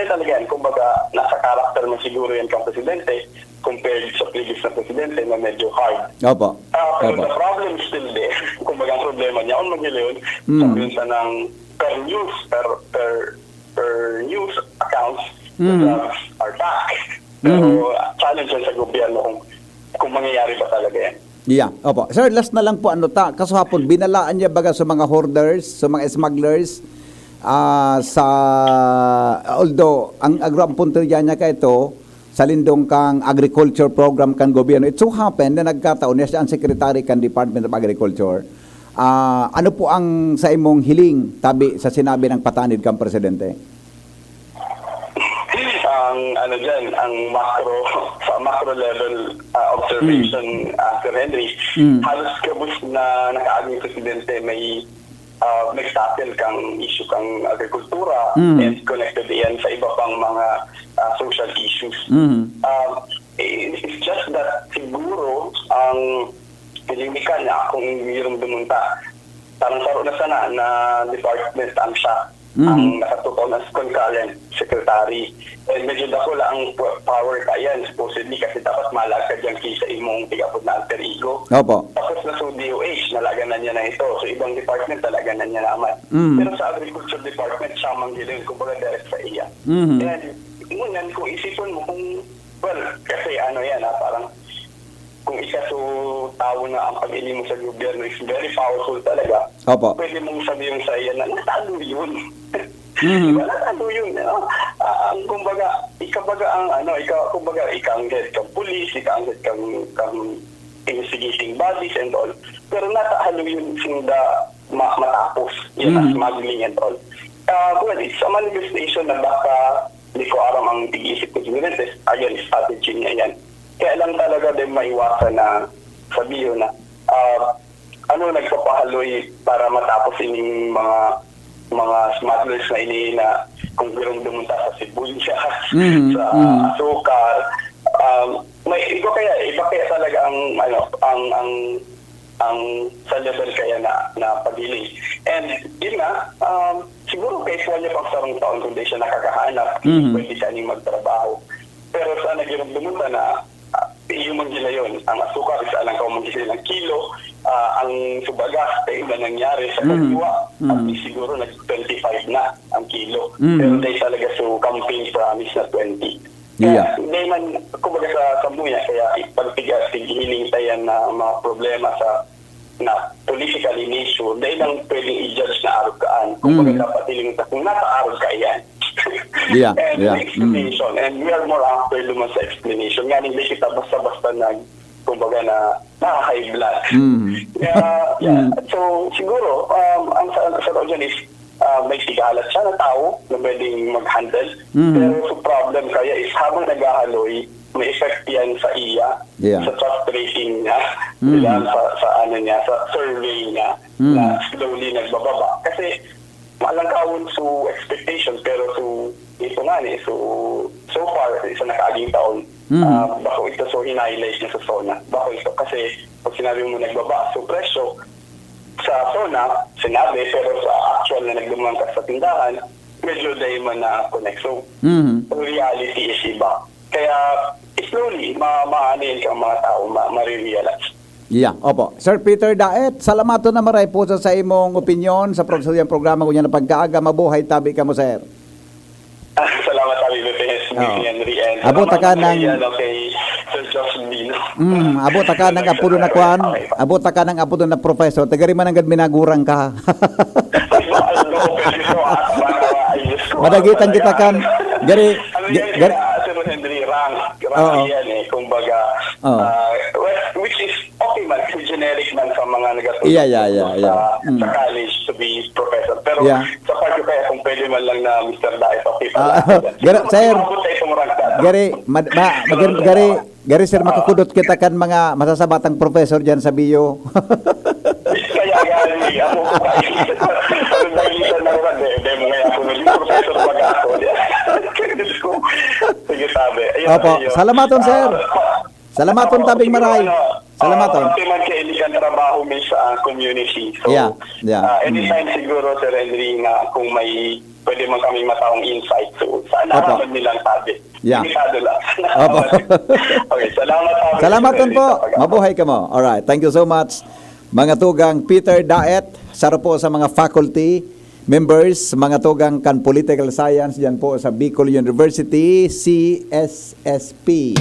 talaga yan, kumbaga nasa character mo siguro yan kang presidente compared sa previous na presidente na medyo hard. Pero the problem is still there. Kumbaga ang problema niya, on mag-ileon, sa ng per news accounts, the drugs are back. Pero challenge sa gobyerno kung mangyayari ba talaga yan. Yeah, opo. Sir, last na lang po kasapon binalaan niya baga sa mga hoarders, sa mga smugglers although ang punteriya niya ka ito sa lindong kang agriculture program kan gobyerno. It so happen na nagkataon niya siya ang secretary kan Department of Agriculture. Ano po ang sa imong hiling tabi sa sinabi ng patanid kang presidente? Ang macro level observation, Sir Henry, halos kabus na nakaaging presidente may tackle kang issue kang agrikultura and connected yan sa iba pang mga social issues. It's just that siguro ang pilimika niya kung mayroong dumunta parang saro na sana na department ang siya ang nakatutok na concurrent secretary. And medyo dako lang ang power kayan, supposedly, kasi dapat malagad yung kisa imong tigapod na alter ego. Opo. Tapos na sa DOH, nalaganan niya na ito. So, ibang department, talaganan niya naman. Pero sa Agriculture Department, siya manggiling, kumbaga direct sa iya. And, ngunyan, kung isipin mo kung, well, kasi ano yan, parang, kung isa so tao na ang pag-ili mo sa gobyerno is very powerful talaga, Opo. pwede mong sabihin sa iya na natalo yun. Diba, natalo yun. Ang kumbaga, ikabaga ang kumbaga, ikang head kang police, ikang head kang investigating bodies and all. Pero natalo yun sinda matapos. Yan, smuggling and all. Well, it's a manifestation na baka hindi ko aram ang tig-isip ko siguro. Ayun, strategy niya yan. Kaya lang talaga din maiwasan na sabihin na nagpapahaloy para matapos ining mga smugglers na ini na kung gano'ng dumunta sa sibuyas, sa asukal. Iba kaya talaga ang sa level kaya na pagili. And yun nga, siguro kay niya pang sarong taon kung di siya nakakahanap, pwede siya ning magtrabaho. Pero sana gano'ng dumunta na human nila yun. Ang asukar, isa lang ka mag-isip ng kilo. Ang subagas, iba nangyari sa kaliwa. At siguro nag-25 na ang kilo. Pero dahil talaga so campaign promise na 20. Kaya, hindi man, kumbaga sa Muya, kaya ipagtigiling tayo na mga problema na political in issue, dahil lang pwedeng i-judge na arog-kaan. Kumbaga dapat ilingon kung naka-arog ka yan. And explanation. And we are more after lumas sa explanation. Nga hindi kita basta-basta kumbaga na high blood. So, siguro, ang sa dyan is may sigalat siya na tao na pwedeng mag-handle. Pero so problem kaya is habang naghahaloy, may effect yan sa iya, sa trust rating niya, sa sa survey niya, na slowly nagbababa. Kasi malangkawon so expectation, pero ito nga so far sa nakaaging taon, bako ito so in-highlight niya sa SONA. Bako ito kasi pag sinabi mo nagbaba, so presyo sa SONA, sinabi, pero sa actual na nagdumang ka sa tindahan, medyo dahil man na connect. So, reality is iba. Kaya, slowly, maanin ka mga tao, marirealize. Opo. Sir Peter Daet, salamato na maray po sa imong opinion sa programa ko niya na pagkaaga, mabuhay tabi ka mo, sir. Salamat tabi, BPS, Henry, and abot ka ng kay Sir Josh Lino. Abot ka ng apudo na kwan, abot ka ng apudo na professor, tagari man ang minagurang ka. Madagitan kita kan, gari, Sir Henry, rank yan kumbaga, which is okay man, generic man sa mga nagatulog sa college to be professor. Pero sa part ko kaya kung pwede man lang na Mr. Daet, okay pa. Gari sir, makakudot kita kan mga masasabatang professor dyan sa bio. Kaya gani, ako ko kayo. Ang nagitan na rin, demo nga ako naging professor pag ako. Sige sabi. Opo, salamaton sir. Salamaton tabing maray. Salamaton. Man kay ilikan trabaho mi sa community. So, anytime siguro, Sir Henry, na kung may pwede man kami mataong insight. So, sana naman nilang sabi. Delikado lang. Opo. Okay, salamat. Salamaton po. Mabuhay ka mo. Alright, thank you so much. Mga tugang Peter Daet, saro po sa mga faculty members, mga tugang kan Political Science, dyan po sa Bicol University, CSSP.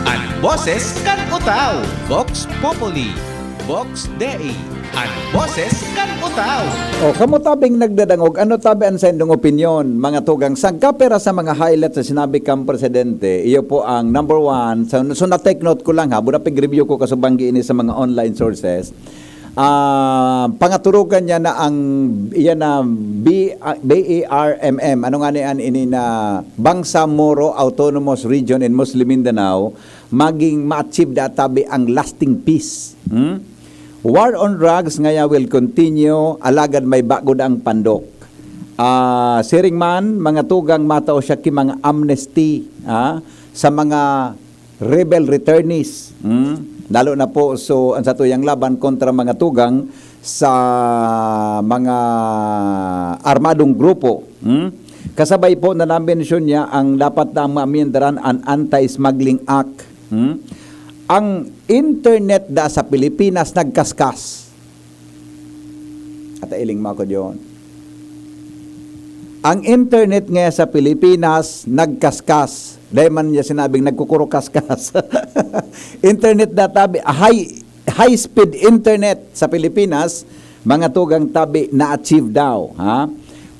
Ang boses kan utaw, Vox Populi, Vox Dei, ang boses kan utaw. O, kamo tabing nagdadangog, ano tabi ang sendong opinion, mga tugang, sagkapera sa mga highlights na sinabi kang presidente, iyo po ang number one, so na-take note ko lang ha, bunapig review ko kasubanggi ini sa mga online sources. Pangaturugan niya na ang iyan na BARMM, ano nga niyan ini na Bangsamoro Autonomous Region in Muslim Mindanao, maging ma-achieve databi ang lasting peace. War on drugs ngaya will continue, alagad may bagod ang pandok. Siring man, mga tugang matao siya ki mga amnesty sa mga rebel returnees. Lalo na po so ang sa tuyang laban kontra mga tugang sa mga armadong grupo. Kasabay po na na-mention niya ang dapat na maamyendaran ang Anti-Smuggling Act. Ang internet da sa Pilipinas nagkaskas. At iling mo ko diyon. Ang internet nga sa Pilipinas nagkaskas. Dahil man niya sinabing nagkukurokaskas. Internet data, high speed internet sa Pilipinas, mga tugang tabi na-achieve daw. Ha?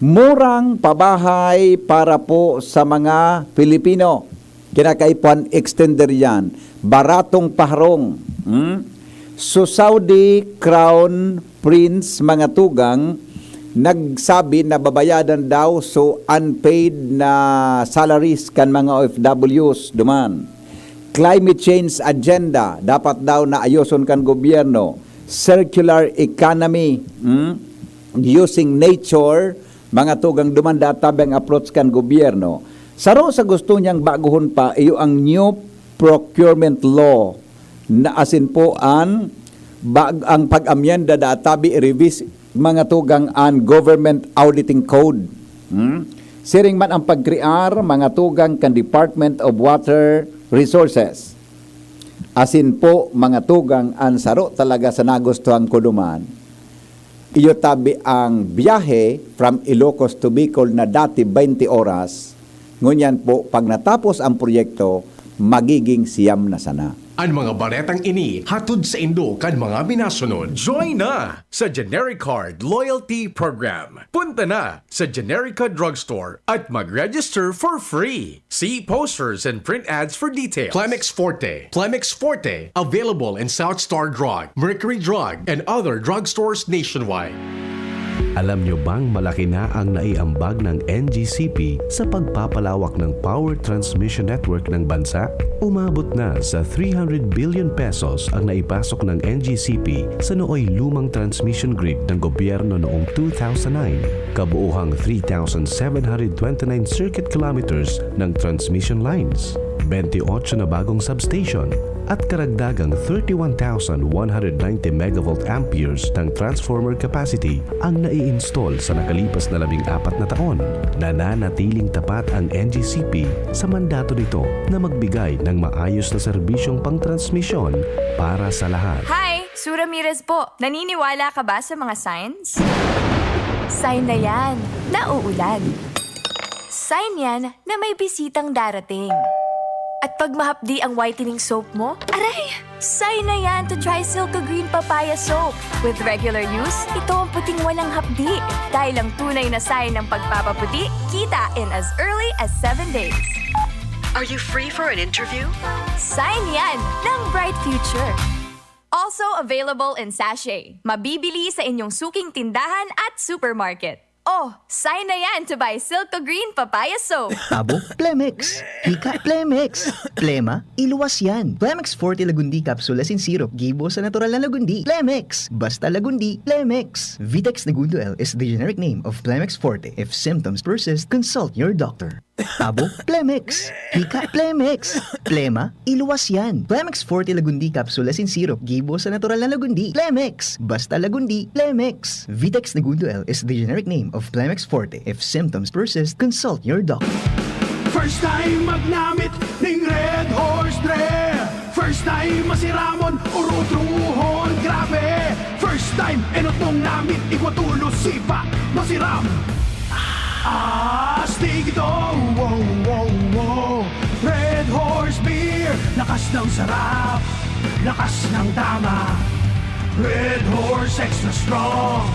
Murang pabahay para po sa mga Pilipino. Kinakaipuan extender yan. Baratong paharong. So Saudi Crown Prince mga tugang nagsabi na babayadan daw so unpaid na salaries kan mga OFWs duman. Climate change agenda dapat daw na ayoson kan gobyerno. Circular economy, using nature, mga tugang duman databang approach kan gobyerno. Saro sa gusto niyang baguhon pa iyo ang new procurement law na asin po ang pag-amyenda databi revise mga tugang an government auditing code. Siring man ang pagkrear mga tugang kan Department of Water Resources. Asin po mga tugang an saro talaga sa nagustuhan ko duman. Iyo tabi ang biyahe from Ilocos to Bicol na dati 20 oras. Ngunyan po pag natapos ang proyekto magiging siyam na sana. Ang mga baretang ini hatod sa Indo kan mga minasunod. Join na sa Genericard Loyalty Program. Punta na sa Generica Drugstore at mag-register for free. See posters and print ads for details. Plemix Forte. Plemix Forte, available in South Star Drug, Mercury Drug, and other drugstores nationwide. Alam nyo bang malaki na ang naiambag ng NGCP sa pagpapalawak ng power transmission network ng bansa? Umabot na sa 300 billion pesos ang naipasok ng NGCP sa nooy lumang transmission grid ng gobyerno noong 2009. Kabuuhang 3,729 circuit kilometers ng transmission lines, 28 na bagong substation, at karagdagang 31,190 megavolt amperes ng transformer capacity ang nai-install sa nakalipas na 14 na taon. Nananatiling tapat ang NGCP sa mandato nito na magbigay ng maayos na serbisyong pangtransmisyon para sa lahat. Hi! Sue Ramirez po. Naniniwala ka ba sa mga signs? Sign na yan, na uulan. Sign yan na may bisitang darating. At pag mahapdi ang whitening soap mo, aray! Sign na yan to try Silka Green Papaya Soap. With regular use, ito ang puting walang hapdi. Dahil ang tunay na sign ng pagpapaputi, kita in as early as 7 days. Are you free for an interview? Sign yan ng Bright Future. Also available in sachet. Mabibili sa inyong suking tindahan at supermarket. Oh, sign na yan to buy Silka Green Papaya Soap. Abo, Plemix. Hika, Plemix. Plema, iluwas yan. Plemix Forte Lagundi Capsule in Syrup. Gibo sa natural na Lagundi. Plemix. Basta Lagundi. Plemix. Vitex Negundo L is the generic name of Plemix Forte. If symptoms persist, consult your doctor. Abo, Plemix. Hika, Plemix. Plema, iluwas yan. Plemix Forte Lagundi Capsule in Syrup. Gibo sa natural na Lagundi. Plemix. Basta Lagundi. Plemix. Vitex Negundo L is the generic name of Plemix Forte. If symptoms persist, consult your doctor. First time magnamit ng Red Horse Dre. First time masiramon urutruhon grabe. First time enotong namit ikwatulo sipa masiram. Astig ito, wow, wow, wow. Red Horse Beer, lakas ng sarap, lakas ng tama. Red Horse Extra Strong,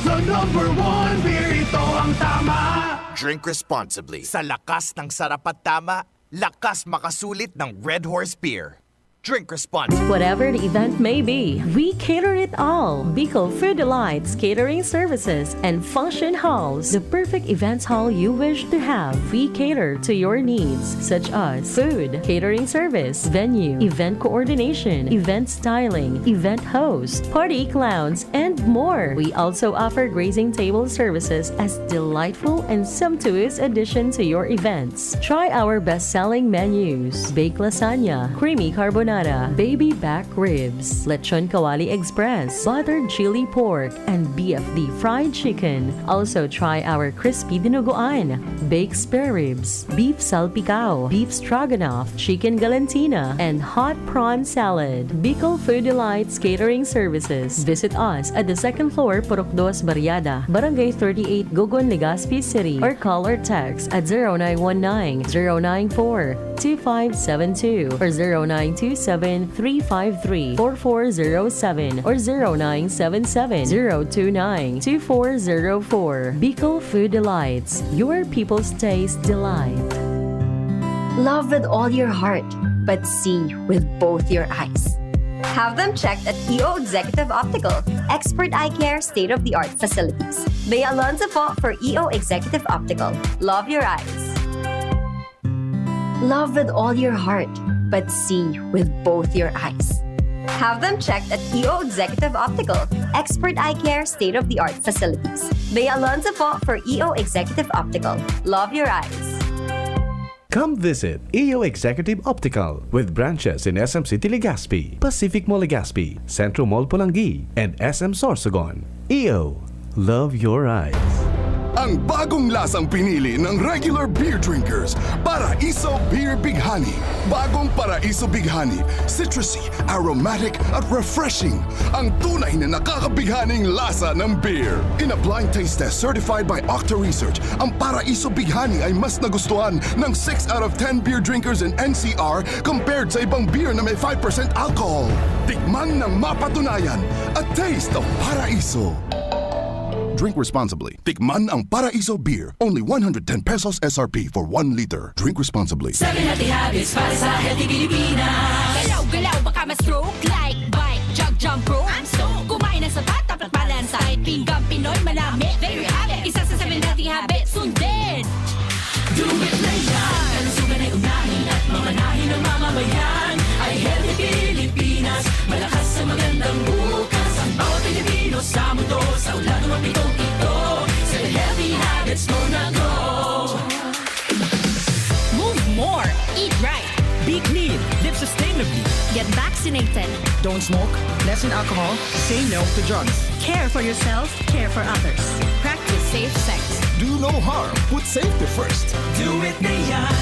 the number one beer, ito ang tama. Drink responsibly. Sa lakas ng sarap at tama, lakas makasulit ng Red Horse Beer. Drink responsibly. Whatever the event may be, we cater it all. Bicol Food Delights Catering Services and Function Halls, the perfect events hall you wish to have. We cater to your needs, such as food, catering service, venue, event coordination, event styling, event host, party clowns, and more. We also offer grazing table services as delightful and sumptuous addition to your events. Try our best-selling menus: baked lasagna, creamy carbonara, empanada, baby back ribs, lechon kawali express, buttered chili pork, and BFD fried chicken. Also try our crispy dinuguan, baked spare ribs, beef salpicao, beef stroganoff, chicken galantina, and hot prawn salad. Bicol Food Delights Catering Services. Visit us at the second floor, Purok 2, Barriada, Barangay 38, Gogon, Legazpi City, or call or text at 0919-094-2572 or 0927-353-4407 or 0977-029-2404. Bicol Food Delights, your people's taste delight. Love with all your heart, but see with both your eyes. Have them checked at EO Executive Optical. Expert eye care, state-of-the-art facilities. Bea Alonzo po for EO Executive Optical. Love your eyes. Love with all your heart, but see with both your eyes. Have them checked at EO Executive Optical. Expert eye care, state-of-the-art facilities. Bea Alonzo po for EO Executive Optical. Love your eyes. Come visit EO Executive Optical with branches in SM City Legazpi, Pacific Mall Legazpi, Centro Mall Pulangi, and SM Sorsogon. EO, love your eyes. Ang bagong lasang pinili ng regular beer drinkers, Paraiso Beer Big Honey. Bagong Paraiso Big Honey, citrusy, aromatic at refreshing. Ang tunay na nakakabighaning lasa ng beer. In a blind taste test certified by Octa Research, ang Paraiso Big Honey ay mas nagustuhan ng 6 out of 10 beer drinkers in NCR compared sa ibang beer na may 5% alcohol. Tikman ng mapatunayan, a taste of Paraiso. Drink responsibly. Tikman ang Paraiso Beer. Only 110 pesos SRP for 1 liter. Drink responsibly. 7 healthy habits para sa healthy Pilipinas. Galaw-galaw baka ma-stroke. Like, bike, jog, jump, rope. I'm stoked. Kumain ng sapat, dapat balance. Kahit pinggang Pinoy, manami. There you have it. Isa sa 7 healthy habits. Sundin. Do it na yan. Kalusugan ay unahin at mamanahin ng mamamayan. Ay healthy Pilipinas. Malakas sa magandang bukas. Ang bawat Pilipino sa mundo. Sa ulan ng pitong ito. 7 healthy habits mo na go. Move more. Eat right. Be clean. Live sustainably. Get vaccinated. Don't smoke. Lessen alcohol. Say no to drugs. Care for yourself, care for others. Practice safe sex. Do no harm. Put safety first. Do it na yan.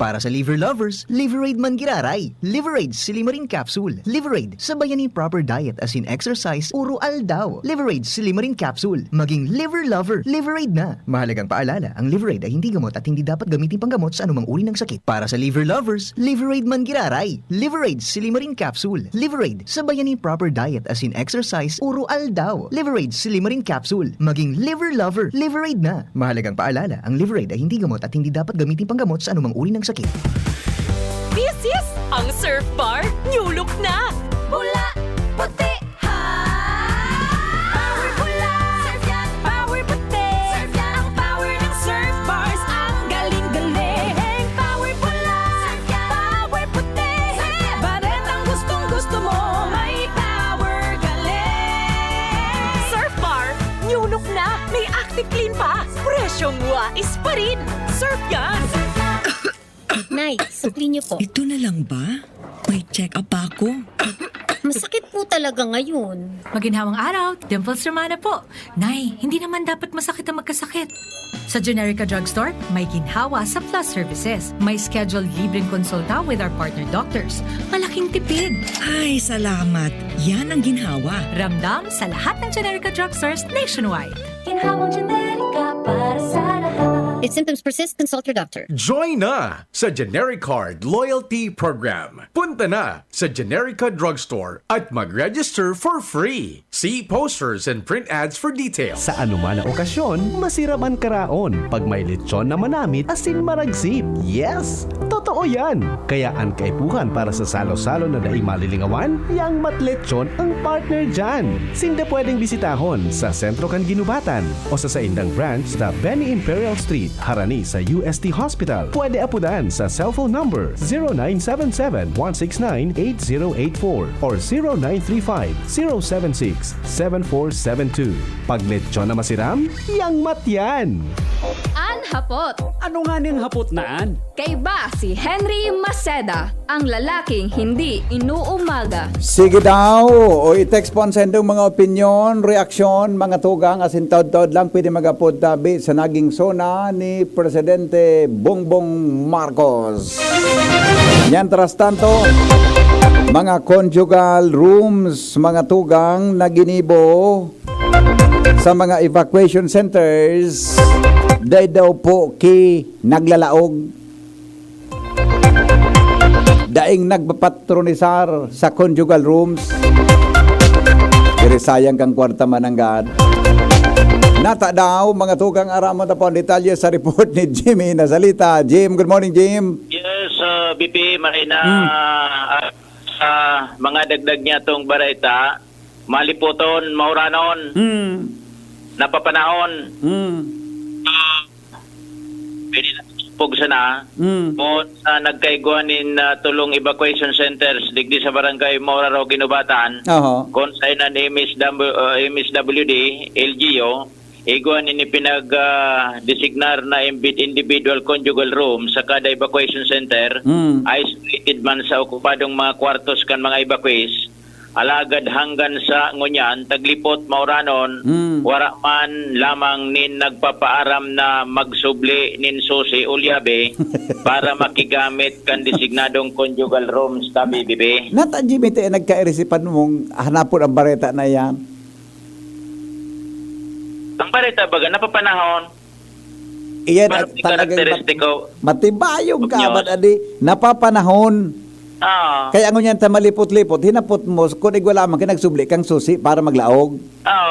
Para sa liver lovers, Liverade Mangiraray. Liverade Silimarin Capsule. Liverade, sabayanin proper diet as in exercise, uro aldaw. Liverade Silimarin Capsule. Maging liver lover, Liverade na. Mahalagang paalala, ang Liverade ay hindi gamot at hindi dapat gamitin panggamot sa anumang uri ng sakit. Para sa liver lovers, Liverade Mangiraray. Liverade Silimarin Capsule. Liverade, sabayanin proper diet as in exercise, uro aldaw. Liverade Silimarin Capsule. Maging liver lover, Liverade na. Mahalagang paalala, ang Liverade ay hindi gamot at hindi dapat gamitin panggamot sa anumang uri ng sakit. This is ang Surf Bar New Look na! Bula, puti, ha! Power bula! Surf yan! Power puti! Surf yan! Ang power ng Surf Bars, ang galing-galing! Power bula! Surf yan! Power puti! Surf yan! Baretang gustong-gusto mo, may power galing! Surf Bar New Look na! May active clean pa! Presyong wais pa rin! Surf yan! Nay, supli niyo po. Ito na lang ba? May check-up pa ako. Masakit po talaga ngayon. Maginhawang araw, Dimples Romana po. Nay, hindi naman dapat masakit ang magkasakit. Sa Generica Drugstore, may ginhawa sa Plus Services. May scheduled libreng konsulta with our partner doctors. Malaking tipid. Ay, salamat. Yan ang ginhawa. Ramdam sa lahat ng Generica Drugstores nationwide. Ginhawang Generica para sa lahat. If symptoms persist, consult your doctor. Join na sa GeneriCard Loyalty Program. Punta na sa Generica Drugstore at mag-register for free. See posters and print ads for details. Sa anuman na okasyon, masiraman karaon pag may lechon na manamit asin maragsip. Yes! Totoo yan! Kaya ang kaipuhan para sa salo-salo na daing malilingawan, yang matlechon ang partner dyan. Sinde pwedeng bisitahon sa Sentro Kan Ginubatan o sa saindang branch sa Benny Imperial Street, Harani sa UST Hospital. Pwede apudan sa cellphone number 0977-169-8084 or 0935-076-7472. Pag lechon na masiram, yang matyan! Anhapot! Ano nga ning hapot naan? Kay ba si Henry Maceda, ang lalaking hindi inuumaga. Sige daw, o i-text po ang sendong mga opinyon, reaksyon, mga tugang, asintod-tod lang pwede mag-upload tabi sa naging sona ni Presidente Bongbong Marcos. Yan, tras tanto, mga conjugal rooms, mga tugang na ginibo sa mga evacuation centers, dahil daw po ki naglalaog. Daing nagpapatronisar sa conjugal rooms. Pero sayang kang kwarta mananggad. Nata daw, mga tugang aramon na po ang detalye sa report ni Jimmy Nazalita. Jim, good morning, Jim. Yes, BP, Marina, sa mga dagdag niya itong bareta, maliputon, mauranon, napapanahon, pwede na pug sana, kung nagkaiguanin tulong evacuation centers, digdi sa barangay Mauraro, Ginubatan, kung sa inan MSWD, LGO, iguanin ni pinag-designar na individual conjugal room sa kada evacuation center, isolated man sa okupadong mga kwartos kan mga evacuees, alagad hanggan sa ngunyan, taglipot mauranon, wara man lamang nin nagpapaaram na magsubli nin susi ulyabe para makigamit kan designadong conjugal rooms tabi, bibi. Nata, Jimmy, nagka-erisipan mong hanapon ang bareta na yan? Ang bareta baga, napapanahon. Iyan at talagang matibayong ka, adi, napapanahon. Kaya ang ngunyan ta malipot-lipot, hinapot mo, kung igwala man kinagsubli kang susi para maglaog.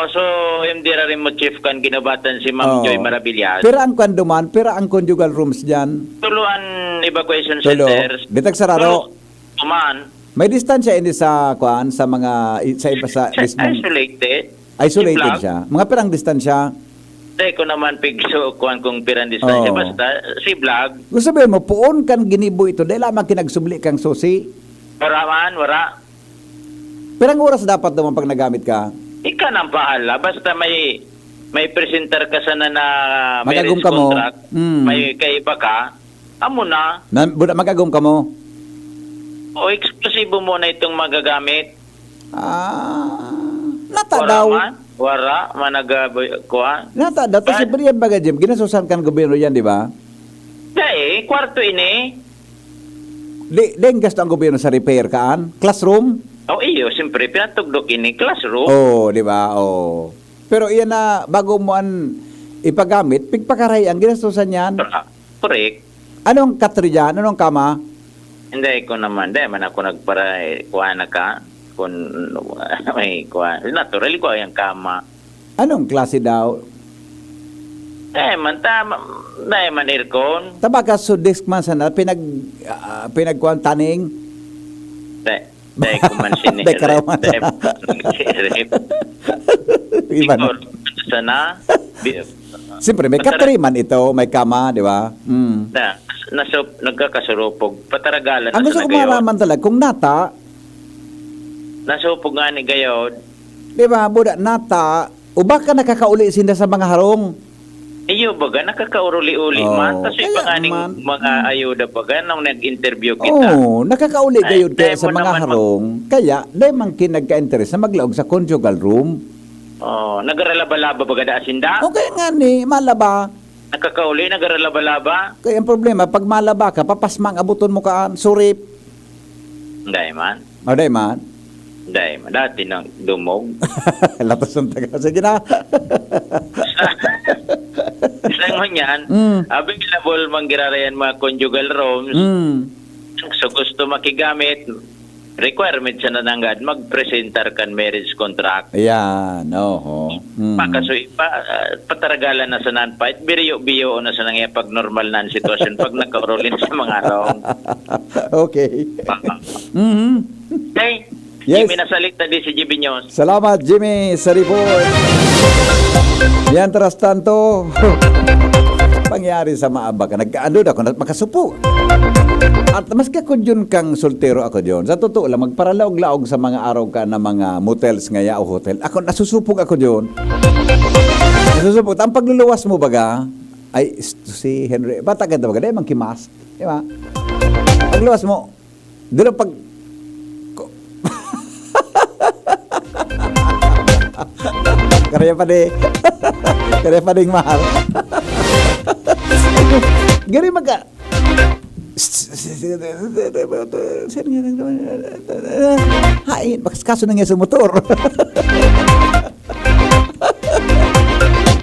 So hindi rin mo chief kan ginabatan si Ma'am Joy Marabillas. Pero ang kanduman, pero ang conjugal rooms dyan. Tuluan evacuation centers. Bitag sararo. Tuman. May distansya hindi sa kuan sa mga sa iba sa isolated. Isolated siya. Mga perang distansya. Hindi ko naman pigso kuan kung pirang distansya. Basta si vlog. Gusto sabihin mo, puon kan ginibo ito dahil lamang kinagsubli kang susi. Wara man, wara. Perang oras dapat naman pag nagamit ka? Ika nang pahala. Basta may presenter ka sana na magagum marriage ka mo. contract. May kaiba ka. Amo na. Magagum ka mo. O eksklusibo mo na itong magagamit. Nata daw. Wara, managabukuha. Nata daw. Tapos si Brian baga, Jim, ginasusan kan gobyerno yan, di ba? Dahil, kwarto ini. Di gasto ang gobyerno sa repair kaan? Classroom? Iyo, siyempre, pinatugdok ini, classroom. Di ba? Pero iyan na, bago mo an ipagamit, pigpakaray ang ginastusan yan. Correct. Anong katri dyan? Anong kama? Hindi ko naman, dahil man ako kuha na ka. Kung may kuha. Natural ko yung kama. Anong klase daw? Dahil man aircon. Tabaka so disk man sana, pinagkuhan taning? Dahil ko man sinirip. Dahil karaman sana. Siyempre, may katriman ito, may kama, di ba? Nagkakasurupog. Pataragalan ang gusto ko maraman talaga, kung nata, nasupog nga ni Gayod. Di ba, buda, nata, o baka nakakauli sinda sa mga harong? Iyo baga, nakakauruli-uli man. Kasi panganing mga ayuda baga, nung nag-interview kita. Nakakauli gayod kaya sa mga harong. Kaya, dahil man kinagka-interest na maglaog sa conjugal room. Nagaralaba-laba baga da asinda? Okay nga ni, malaba. Nakakauli, nagaralaba-laba? Kaya ang problema, pag malaba ka, papasmang abuton mo kaan, surip. Dahil man. Dahil man. Dahil man, dati nang dumog. Latas ng taga. Sige na. Isang mo yan, available manggirarayan mga conjugal rooms. So gusto makigamit, requirement sa nanangad, mag-presentar kan marriage contract. Ayan, Pakasoy, pataragalan na sa non-fight, biyo na sa nangyay pag normal na ang sitwasyon, pag nagkaurulin sa mga rong. Okay. Okay. Yes. Jimmy Nasalita di si Jimmy News. Salamat, Jimmy, sa report. Yan, tras tanto. Pangyari sa maaba ka. Nagkaano na ako, makasupo. At mas kakunyon kang soltero ako diyon. Sa totoo lang, magparalaog-laog sa mga araw ka na mga motels ngaya o hotel. Ako, nasusupog ako diyon. Nasusupog. Ang pagluluwas mo baga, ay si Henry, bata ka daw, ganda, mangkimas. Di ba? Pagluwas mo, doon pag... Karaya pa di. Karaya pa ding mahal. Gari magka... Hain, kaso na nga sa motor.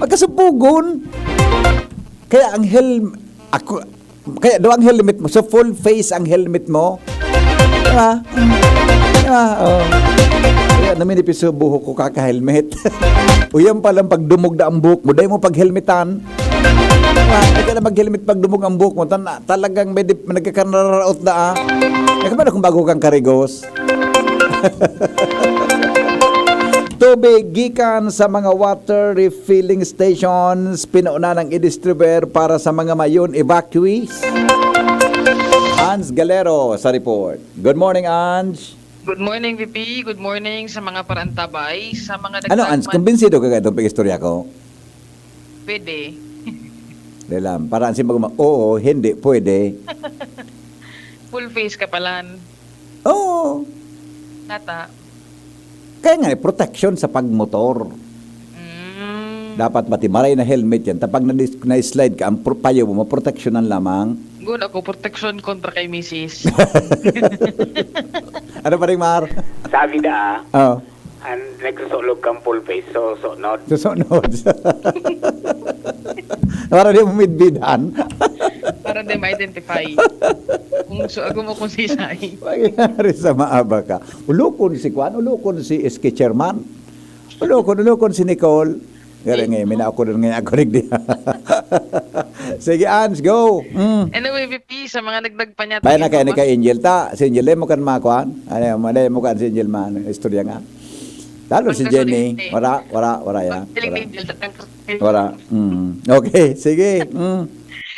Magkasupugon. Kaya ang kaya daw ang helmet mo, so full face ang helmet mo. Diba? Diba? Oh. Kaya naminipis sa buhok ko kaka-helmet. Uyang palang pagdumog na ang buhok mo, dahil mo pag-helmetan. Hindi ka na mag-helmet pag dumog ang buhok mo. Talagang may nagkakanaraot na Kaya kung bago kang karigos. Tubig gikan sa mga water refilling stations, pinuuna ng i-distribuer para sa mga mayon evacuees. Ans Galero sa report. Good morning, Ans. Good morning, VP. Good morning sa mga parantabay. Sa mga Ano, Ans? Kumbinsido ka itong pag-istorya ko? Pwede. Dalam, parang si oo, hindi, pwede. Full face ka palan. Oo. Nata. Kaya nga, protection sa pagmotor. Dapat matimaray na helmet yan. Tapag na-slide ka, ang payo mo, proteksyonan lamang. Good ako, protection kontra kay Mrs. Ano pa rin, Mar? Sabi na, Oo. ang nagsusulog kang full face, so sunod. Susunod. Para di mo midbidan. Para di ma-identify. Kung ako mo kung sisay. Pagkakari sa maaba ka. Ulukon si Kwan, ulukon si SK Chairman. Ulukon si Nicole. Kaya ngayon, minako rin ngayon ako rin diya. Sige, Ans, go. Anyway, VP, sa mga nagdagpanyat. Bayan na kayo ni ka Angel ta. Si Angel, mo kan makuan. Ano, mo kan si Angel man. Istorya nga. Lalo si Jenny. Wala yan. Wala. Okay, sige.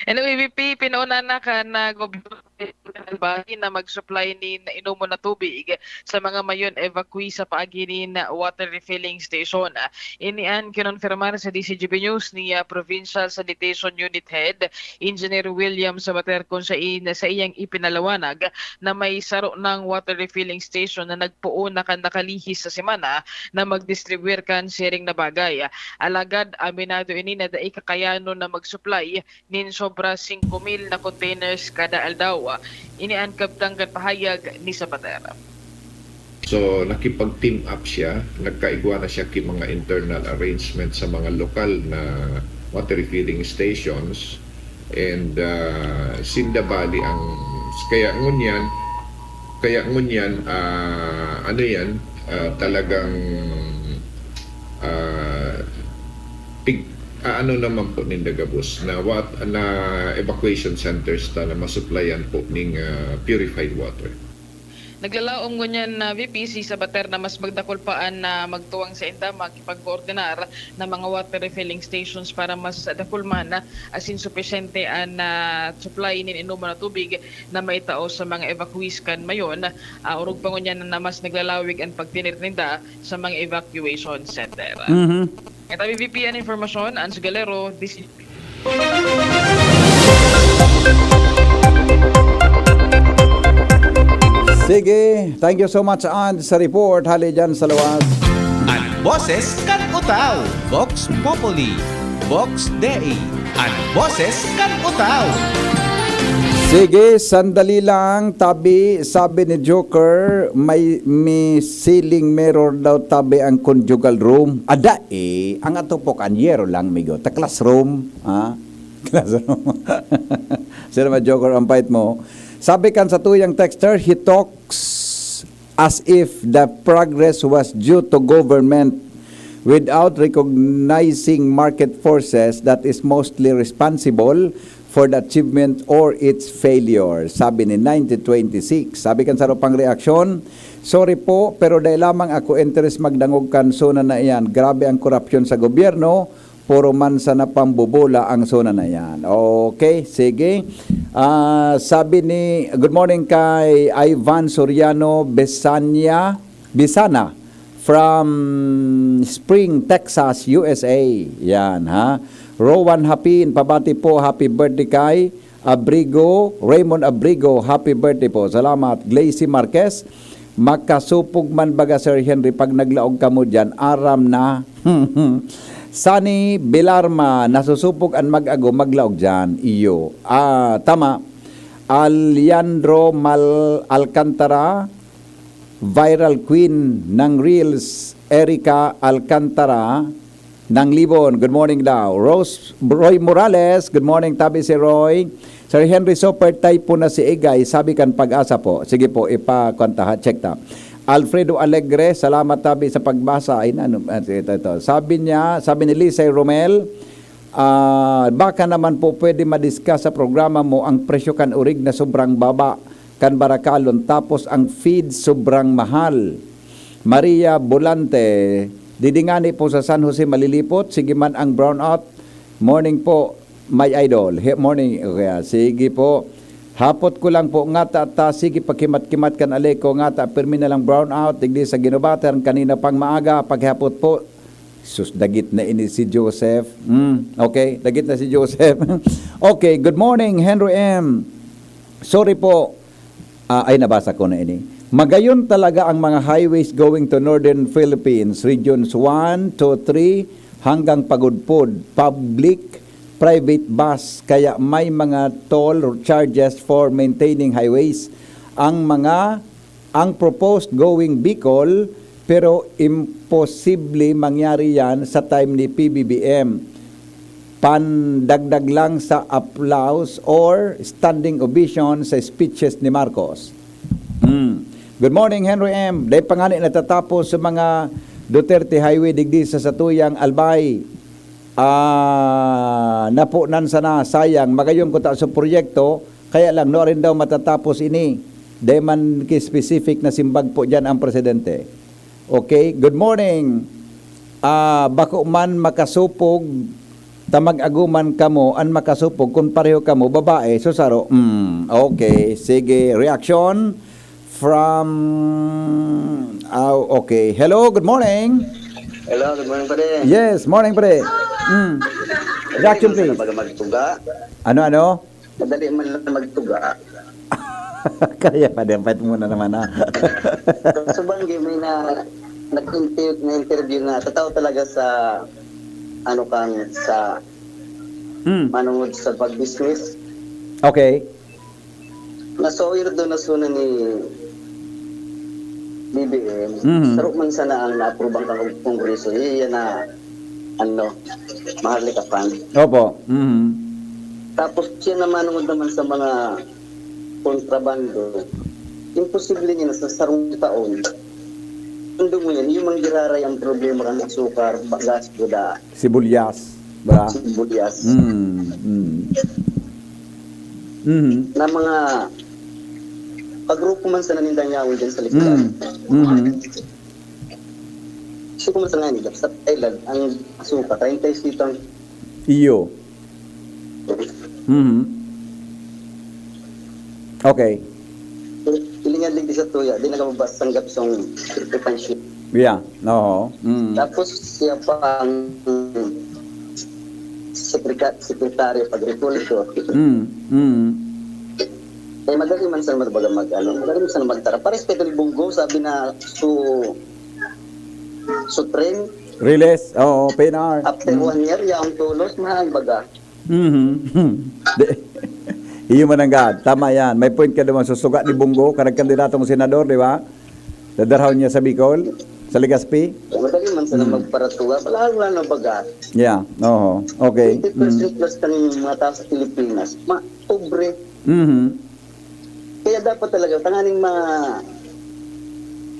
Anyway, VP, pinauna na ka na gobyerno na mag-supply ni inumo na tubig sa mga mayon evacuee sa paagi na water refilling station. Inian kinonfirmar sa DCGB News ni Provincial Sanitation Unit Head Engineer William Sabater kung sa iyang ipinalawanag na may saro ng water refilling station na nagpuo na kan nakalihis sa semana na mag-distribute kan sharing na bagay. Alagad aminado ini na dai kakayano na mag-supply nin sobra 5,000 na containers kada aldaw. Inian kabtang pahayag ni Sabater. So nakipag-team up siya, nagkaigwa na siya ki mga internal arrangement sa mga lokal na water refilling stations and Sinda Valley ang kaya ngunyan ano yan talagang ano naman po ning Dagabus na evacuation centers na masupplyan po ning purified water. Naglalaom ngunyan na VP si Sabater na mas magdakol paan na magtuwang sa inda makipag-koordinar na mga water refilling stations para mas dakol man as insuficiente na supply nin inuman na tubig na maitao sa mga evacuees kan mayon. Urog pa ngunyan na mas naglalawig ang pagtinir ninda sa mga evacuation center. Ito VP ang informasyon, Ans Galero, DCGB. Sige, thank you so much, Ans, sa report. Hali dyan sa lawas. Ang boses kan utaw, Vox Populi, Vox Dei. Ang boses kan utaw. Sige, sandali lang. Sabi ni Joker, may ceiling mirror daw tabi ang conjugal room. Ada ang atupok anyero lang, migo. Ta classroom. Classroom. Sino ba Joker ang pait mo? Sabi kan sa tuyang texter, he talks as if the progress was due to government without recognizing market forces that is mostly responsible for the achievement or its failure. Sabi ni 1926. Sabi kan sa pang reaksyon, sorry po, pero dahil lamang ako interest magdangog kansona na iyan. Grabe ang korupsyon sa gobyerno, puro man sa napambubula ang zona na yan. Okay, sige. Sabi ni, good morning kay Ivan Soriano Bisana from Spring, Texas, USA. Yan, ha? Rowan Hapin, pabati po, happy birthday kay Abrigo, Raymond Abrigo, happy birthday po. Salamat. Glacy Marquez, makasupog man baga Sir Henry pag naglaog ka mo dyan, aram na. Sunny Belarma, nasusupog ang mag-ago, maglaog dyan. Iyo. Tama. Aliandro Alcantara, viral queen ng Reels, Erica Alcantara, ng Libon, good morning daw. Roy Morales, good morning, tabi si Roy. Sir Henry, super type po na si Egay, sabi kan Pag-asa po. Sige po, ipakontaha, check ta. Alfredo Alegre, salamat tabi sa pagbasa. Ay, ito. Sabi ni Lisa Romel, baka naman po pwede madiscuss sa programa mo ang presyo kan urig na sobrang baba kan Barakalon, tapos ang feed sobrang mahal. Maria Bolante, didingani po sa San Jose malilipot, sige man ang brownout. Morning po, my idol. Morning, okay, sige po. Hapot ko lang po, ngata ta, sige pakimat-kimat kan aleko, ngata, permi na lang brownout, tigdi sa ginubatan, kanina pang maaga, paghapot po. Sus, dagit na ini si Joseph. Okay, dagit na si Joseph. Okay, good morning, Henry M. Sorry po, ay nabasa ko na ini. Magayon talaga ang mga highways going to Northern Philippines, regions 1 to 3 hanggang Pagudpud, public, private bus, kaya may mga toll charges for maintaining highways. Ang proposed going Bicol, pero imposible mangyari yan sa time ni PBBM. Pandagdag lang sa applause or standing ovation sa speeches ni Marcos. Good morning, Henry M. Dahil pangani natatapos sa mga Duterte Highway digdi sa Satuyang Albay. Napunan sana, sayang. Magayon ko ta sa proyekto, kaya lang no rin daw matatapos ini. Dahil man specific na simbag po dyan ang presidente. Okay, good morning. Bako man makasupog, tamag-aguman kamo, an makasupog, kung pareho kamo, babae, susaro. Okay, sige, reaction from, okay. Hello, good morning. Hello, good morning pare. Yes, morning pare. Reaction please. Magtuga. Ano? Madali man lang magtuga. Kaya pa din, fight muna naman ha. So banggi, may nag-interview na totoo talaga sa sa manungod sa pag-business. Okay. Nasoir doon na suna ni BBM. Sarap man sana ang na-approve ang kongreso. Iyan na Maharlika Fund. Opo. Tapos siya naman naman sa mga kontrabando. Imposible niya na sa sarong taon. Mundo mo yan, yung mga giraray ang problema ka ng sukar, bagas, buda. Sibuyas. Ba? Sibuyas. Na mga pagrupo man sa nanindangyawan dyan sa likuran. So kung sa nga sa Thailand, ang suka, 30 sitang iyo. Okay. Ilingan ligdi sa tuya, di nakamabas ang gapsong preparation. Yeah, no. Tapos siya pa ang sekretary pag-agriculture. Eh madali man sa magbaga madali man sa magtara. Pares kay Bunggo sabi na train. Release, PNR. After 1 year, yung tulos, mahal baga. Iyo man ang God. Tama yan. May point ka naman. Susuga ni Bunggo, karag kandidatong senador, di ba? Dadarhaw niya sa Bicol, sa Legazpi. Madali man sana magparatuwa. Wala na baga. Yeah, okay. 50% plus kanina mga tao sa Pilipinas. Pobre. Kaya dapat talaga, tanganing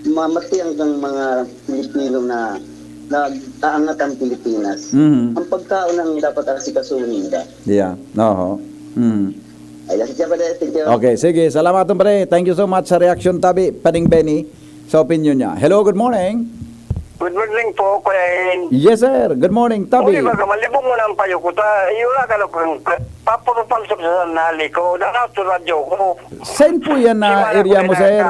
mamati ang mga Pilipino na nag-aangat ang Pilipinas. Ang pagkaon ang dapat asikasuhin nila. Yeah, Ayan, siya pa din. Okay, sige. Salamat pare. Thank you so much sa reaction tabi, Paning Benny, sa opinion niya. Hello, good morning. Good morning po, Kuya. Yes, sir. Good morning, tabi. Okay, baga, malibong mo ng payo ko. Iula ka lang kung papurupalsok sa nali ko. Nakato radyo ko. Saan po yan na area mo, sir?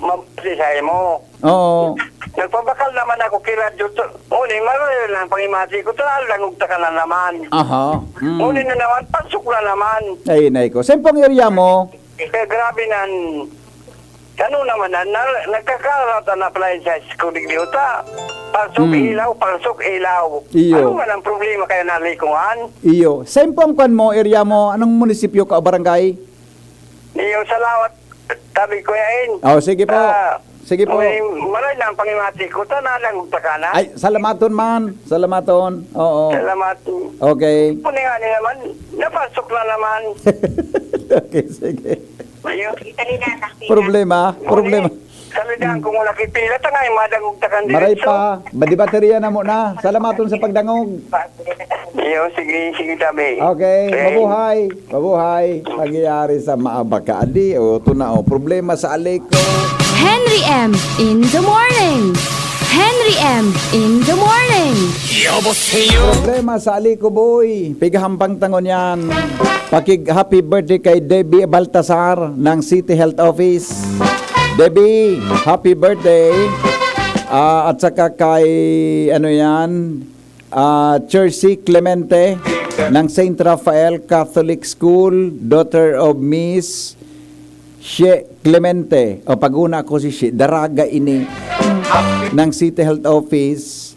Mapasisay mo. Oo. Nagpabakal naman ako kila Diyos. Uli, maroon lang pangimasi ko. Tala lang ka na naman. Aha. Uli na naman, pasok na naman. Ay, naiko. Saan pong area mo? Kaya grabe nan. Ano naman na, nagkakarata na pala sa school ni Uta. Pasok ilaw, pasok ilaw. Iyo. Ano man ang problema kayo na likungan? Iyo. Saan pong kwan mo, area mo? Anong munisipyo ka o barangay? Iyo, salawat. Tabi ko yain. Oh, sige po. Sige po. Maray lang pangimati ko. Tana lang ka na. Ay, salamaton man. Salamaton. Oo. Salamat. Okay. Puni nga naman, napasok na naman. Okay, sige. Ayun. Problema. Salidaan kung wala kipila, tangay madangog takan dito. Maray pa. Di baterya na mo na. Salamaton sa pagdangog. Ayun, sige tabi. Okay, mabuhay. Nangyayari sa maabaka. Adi, o, ito na, o. Problema sa aliko. Henry M. in the morning. Henry M. in the morning. Problema sa aliko, boy. Pigahambang tangon yan. Happy birthday kay Debbie Baltasar ng City Health Office. Debbie, happy birthday. At saka kay, Chelsea Clemente ng St. Raphael Catholic School, daughter of Miss She Clemente. O paguna ko si She, daraga ini ng City Health Office.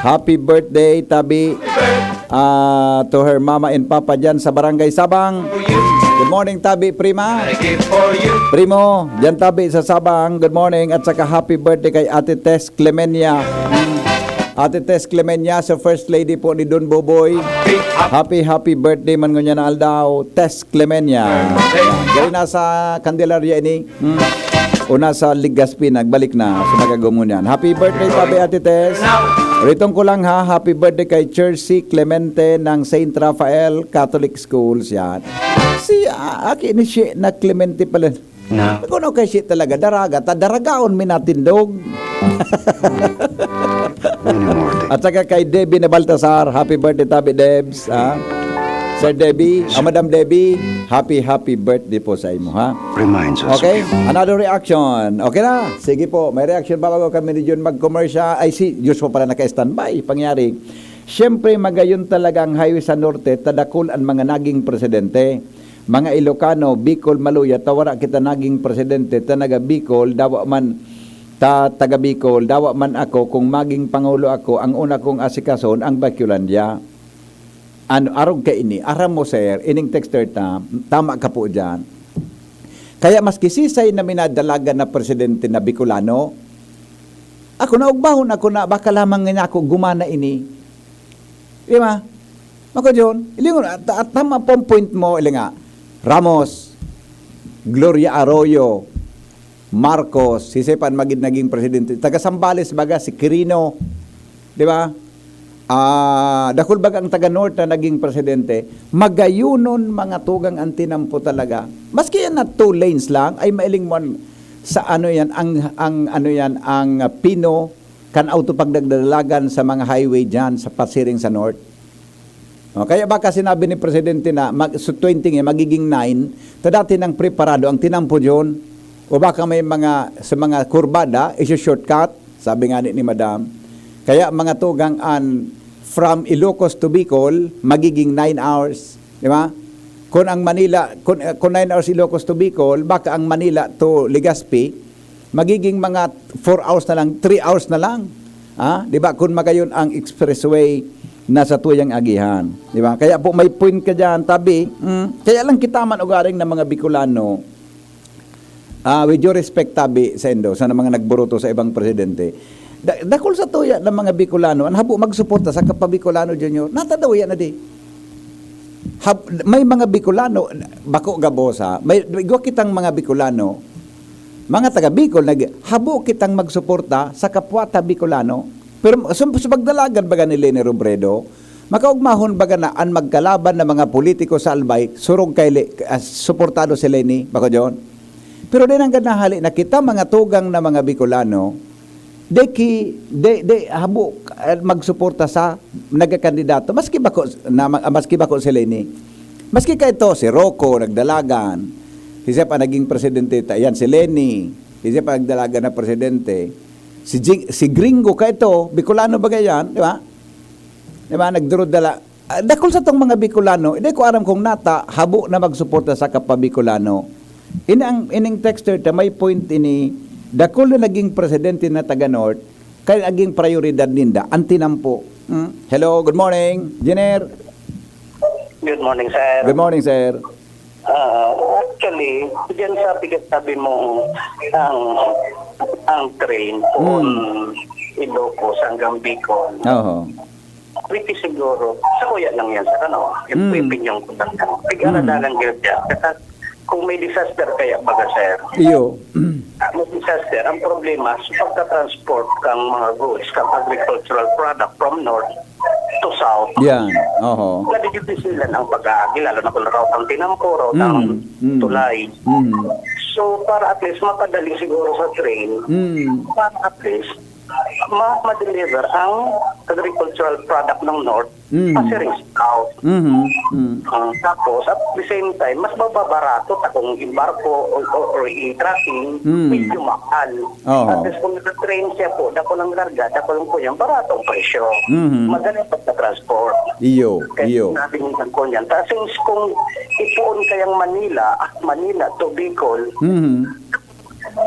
Happy birthday, Tabi, to her mama and papa dyan sa Barangay Sabang. Good morning, Tabi, Prima. Primo, dyan Tabi sa Sabang. Good morning. At saka happy birthday kay Ate Tess Clemenia. Ate Tess Clemenia, sa First Lady po ni Don Boboy. Happy birthday man ngunya na aldaw, Tess Clemenia. Gari na sa Candelaria ini. Una sa Ligaspi, nagbalik na sa nagagumunyan. Happy birthday, Tabi, Ate Tess. Ritong ko lang ha, happy birthday kay Chelsea Clemente ng St. Raphael Catholic Schools yan. Si aki ni si na Clemente pala. Kuno kay si talaga daraga, daragaon minatindog. At saka kay Debbie na Baltasar, happy birthday Tabi Debs, ha? Sir Debbie, Madam Debbie, happy birthday po sa imo, ha? Reminds us. Okay, another reaction. Okay na, sige po, may reaction pa bago kami ni John mag-commercial. Ay si, Diyos po pala naka-standby, pangyari. Siyempre, magayon talaga ang highway sa norte, tadakol ang mga naging presidente. Mga Ilocano, Bicol, Maluya, tawara kita naging presidente, tanaga Bicol, dawa man, taga Bicol, dawa man ako, kung maging pangulo ako, ang una kong asikason, ang Baculandia. Arog ka ini, aram mo sir, ining texter tama ka po dyan. Kaya maski sisay na minadalaga na presidente na Bicolano, ako na ugbahon ako na, baka lamang nga ako gumana ini. Di ba? Ako John, ilingon, at tama pong point mo, ilinga, Ramos, Gloria Arroyo, Marcos, sisipan naging presidente, taga Sambales baga, si Quirino, di ba? Dakul baga ang taga-north na naging presidente, magayunon mga tugang antinampo talaga. Maski yan na 2 lanes lang, ay mailing mo sa ang Pino kan auto pagdagdalagan sa mga highway dyan sa pasiring sa north. Kaya baka sinabi ni presidente na sa 20 magiging 9, dati ng preparado ang tinampo dyan, o baka may sa mga kurbada, shortcut, sabi nga ni Madam. Kaya mga tugang from Ilocos to Bicol, magiging 9 hours. Di ba? Kung ang Manila, kung 9 hours Ilocos to Bicol, baka ang Manila to Legazpi, magiging mga 4 hours na lang, 3 hours na lang. Di ba? Kung magayon ang expressway na sa tuyang agihan. Di ba? Kaya po may point ka dyan, Tabi. Kaya lang kita man ugaring ng mga Bicolano, with due respect, Tabi, sa Indo, sa mga nagburuto sa ibang presidente, dakol sa tuya ng mga Bicolano, ang habo magsuporta sa kapabicolano Junior, natadaw yan na di. May mga Bicolano, bako gabosa, may igwa kitang mga Bicolano, mga taga Bicol, habo kitang magsuporta sa kapwata Bicolano, pero sa pagdalagan baga ni Leni Robredo, makaugmahon baga na ang magkalaban ng mga politiko sa Albay, surong kay suportado si Leni, bako John. Pero din ang ganahali na kita mga tugang na mga Bicolano, de habo magsuporta sa nagakandidato maski bako si Leni, maski kay to si Rocco nagdalagan, isa pa naging presidente yan si Leni, isa pa nagdalagan na presidente, si Gringo ka ito, Bicolano ba yan, di ba? Di ba, nagdurudala. Dakol sa tong mga Bicolano, hindi ko aram kung nata, habo na magsuporta sa kapwa Bicolano. Ining texter ta may point ini, dakol na naging presidente na taga North, kaya naging prioridad ninda, antinampo. Hello, good morning, Jenner. Good morning, sir. Good morning, sir. Actually, dyan sa sabi mo, ang train kung Ilocos hanggang Bicol, pretty siguro, sa kuya lang yan sa yung opinion ko lang. Pag-aradalan yun dyan. Kasi kung may disaster kaya baga, sir. Iyo. May disaster, ang problema, sa pagka-transport kang mga goods, kang agricultural product from north to south. Yan. Oho. Nadidipisilan ang pag-aagi, lalo na kung route ang tinampo, route ang tulay. So, para at least mapadali siguro sa train, para at least ma-deliver ang agricultural product ng north kasi rin south. Tapos, at the same time, mas mababarato ta kung i-barko or i-tracking, medyo mahal. At least kung nag-train siya po, dako lang larga, dako lang po yung baratong presyo. Madali pagka-transport. Iyo. Nabinigan ko niyan. Tapos since kung ipuon kayang Manila to Bicol,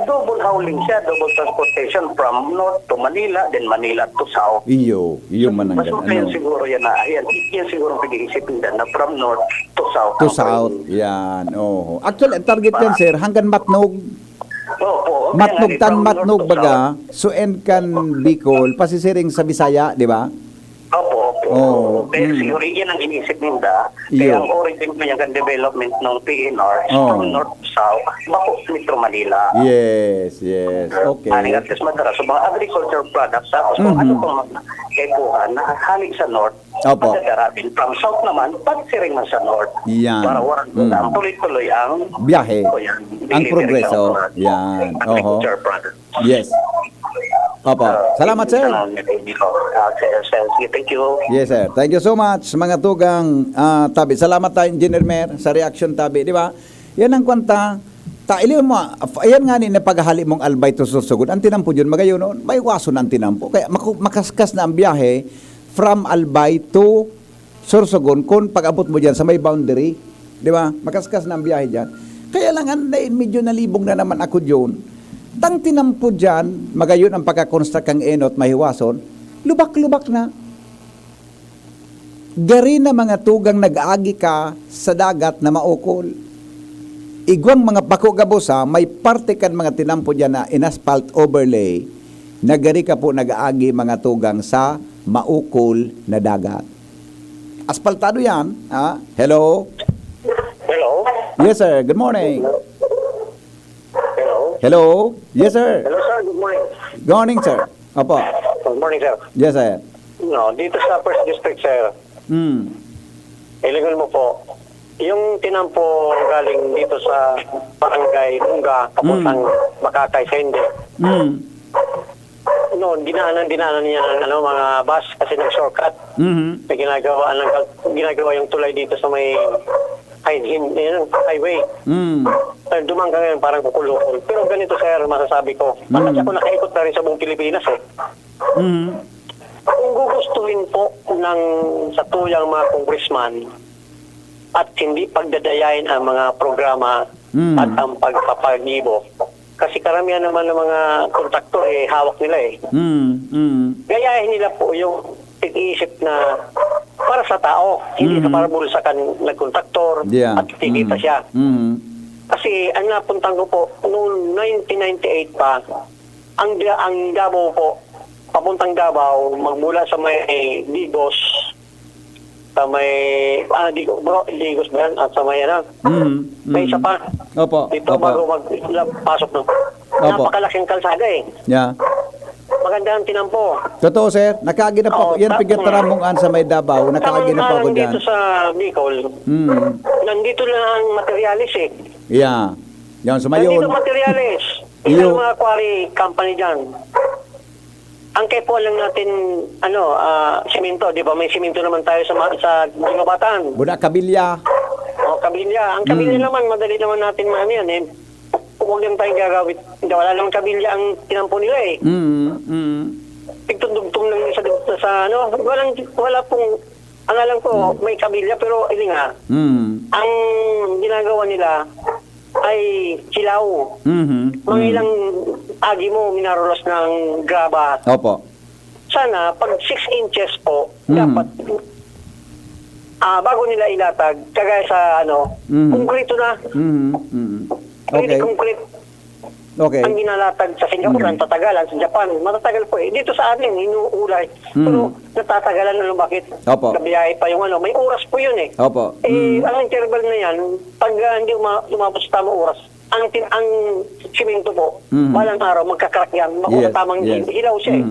double hauling siya, double transportation from north to Manila, then Manila to south. Iyo man ang Mas yan siguro yan na, yan siguro pag-iisipin na from north to south. To south, yan. Actually, ang target yan, sir, hanggang Matnog. Matnog baga, suen kan Bicol, pasisiring sa Bisaya, di ba? Pero siguro yan ang inisip nila. Kaya ang origin ko yung development ng PNR from north to south, bako Metro Manila. Yes. Okay. Haling at least madara sa mga agriculture products. Tapos kung ano pang kaibuhan na haling sa north, pagkadarabin from south naman, pagsiring man sa north. Yan. Para warang tuloy-tuloy ang biyahe. Ang progreso. Yan. Agriculture products. Yes. Salamat, sir. Thank you. Yes, sir. Thank you so much, mga tugang tabi. Salamat tayo, Engineer Mer, sa reaction tabi. Di ba? Yan ang kwanta. Iliw mo, ayan nga ni napaghali mong Albay to Sorsogon. Ang tinampo dyan, magayon noon, may waso na ang tinampo. Kaya makaskas na ang biyahe from Albay to Sorsogon kung pag-abot mo dyan sa may boundary. Di ba? Makaskas na ang biyahe dyan. Kaya lang, medyo nalibog na naman ako dyan. Tang tinampo dyan, magayon ang pagkakonstruct kang enot, mahiwason, lubak-lubak na. Gari na mga tugang nag-agi ka sa dagat na maukol. Igwang mga bako gabosa, may parte kan mga tinampo dyan na in-asphalt overlay, na gari ka po nag-agi mga tugang sa maukol na dagat. Asfaltado yan. Hello? Hello? Yes, sir. Good morning. Hello? Yes, sir. Hello, sir. Good morning. Good morning, sir. Opo. Good morning, sir. Yes, sir. No, dito sa First District, sir. Illegal mo po. Yung tinampo galing dito sa Barangay Lunga, papuntang Makakay sa hindi. No, dinaanan niya ng mga bus kasi nag-shortcut. May ginagawa yung tulay dito sa may highway. Dumang ka ngayon parang kukulukol. Pero ganito, sir, masasabi ko. Bakit ako nakaikot na rin sa buong Pilipinas Kung gugustuhin po sa tuyang mga congressman at hindi pagdadayain ang mga programa at ang pagpapagibo. Kasi karamihan naman ng mga kontraktor hawak nila Gayahin nila po yung pag-iisip na para sa tao, hindi sa para bulsakan nagkontraktor at kikita siya. Kasi ang napuntan ko po, noong 1998 pa, ang Davao po, papuntang Davao, magmula sa may Digos, sa may, Digos ba yan? At sa may, may isa pa. Dito bago magpasok ng, napakalaking kalsada Yeah. Maganda ang tinampo. Totoo, sir. Nakaagi na po. Yan pigataramong sa may Davao. Nakaagi na po ako dyan. Dito sa Bicol, nandito lang ang materialis Yeah. Yan, sumayon. Nandito materialis. Isang mga quarry company dyan. Ang kepo lang natin, simento, di ba? May simento naman tayo sa Gingabatan. Buna, Kabilya. Kabilya. Ang Kabilya naman, madali naman natin yan huwag lang tayong gagawin. Hindi, wala namang kabilya ang tinampo nila eh. Tigtundugtong lang sa ano, wala pong, ang alam ko, may kabilya, pero hindi nga, ang ginagawa nila ay silaw. Mga ilang agi mo minarolas ng graba. Opo. Sana, pag 6 inches po, dapat, bago nila ilatag, kagaya sa ano, konkrito na. Hindi concrete. Okay. Ang ginalatag sa Singapore, ang tatagalan, sa Japan, matatagal po eh. Dito sa atin, inuulay. Pero natatagalan na lang, bakit? Opo. Kabiyahe pa yung ano, may oras po yun eh. Opo. Ang interval na yan, pag hindi umabot sa tamang oras, ang simento po, balang araw, magkakrak yan, tamang hilaw siya eh.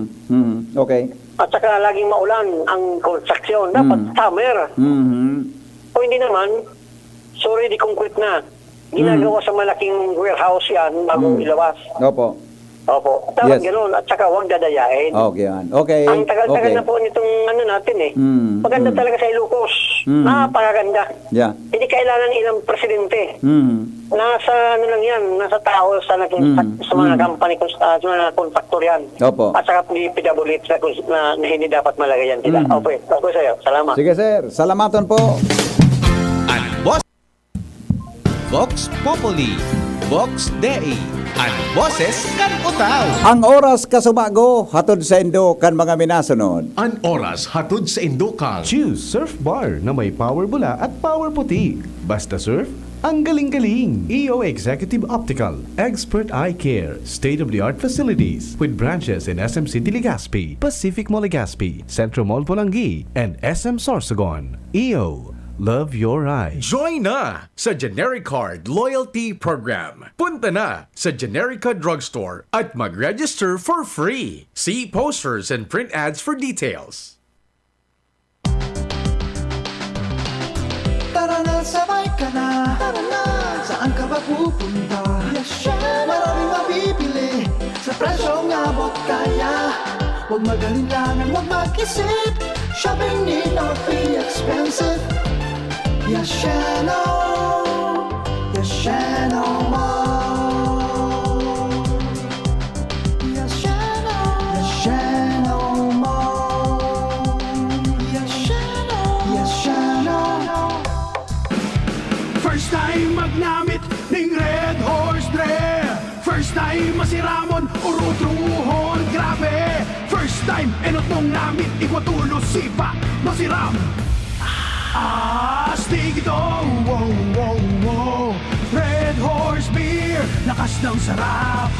Okay. At saka laging maulan ang construction, dapat summer. O hindi naman, sorry, di concrete na. Ginagawa sa malaking warehouse yan bago ilabas. Opo. Opo. Dapat gano'n. At saka huwag dadayain. Okay. Okay. Ang tagal-tagal na po nitong ano natin eh. Maganda talaga sa Ilocos. Napakaganda. Yeah. Hindi kailangan ilang presidente. Nasa ano lang yan, nasa tao sa mga company, sa mga contractor yan. Opo. At saka PWD na hindi dapat malagayan sila. Okay. Okay sa'yo. Salamat. Sige sir. Salamatan po. Vox Populi, Vox Dei, ang boses kan utaw. Ang oras kasubago, hatod sa Indo kan mga minasunod. Ang oras hatod sa Indo kang Choose Surf Bar na may power bula at power puti. Basta surf, ang galing-galing. EO Executive Optical, Expert Eye Care, state-of-the-art facilities with branches in SM City Legazpi, Pacific Mall Legazpi, Centro Mall Pulangi, and SM Sorsogon. EO, love your eyes. Join na sa Genericard Loyalty Program. Punta na sa Generica Drugstore at mag-register for free. See posters and print ads for details. Tara na, sabay ka na. Tara na, saan ka ba pupunta? Maraming mabibili sa presyong abot kaya. Huwag magalinlangan, huwag mag-isip. Shopping need not be expensive. Yashano Mall. Yashano Mall. Yashano. First time magnamit ning Red Horse Dre. First time masiramon urutruhon grabe. First time enot nung namit ikwatulo sipa masiram. Astig ito, wow. Red Horse Beer, lakas ng sarap,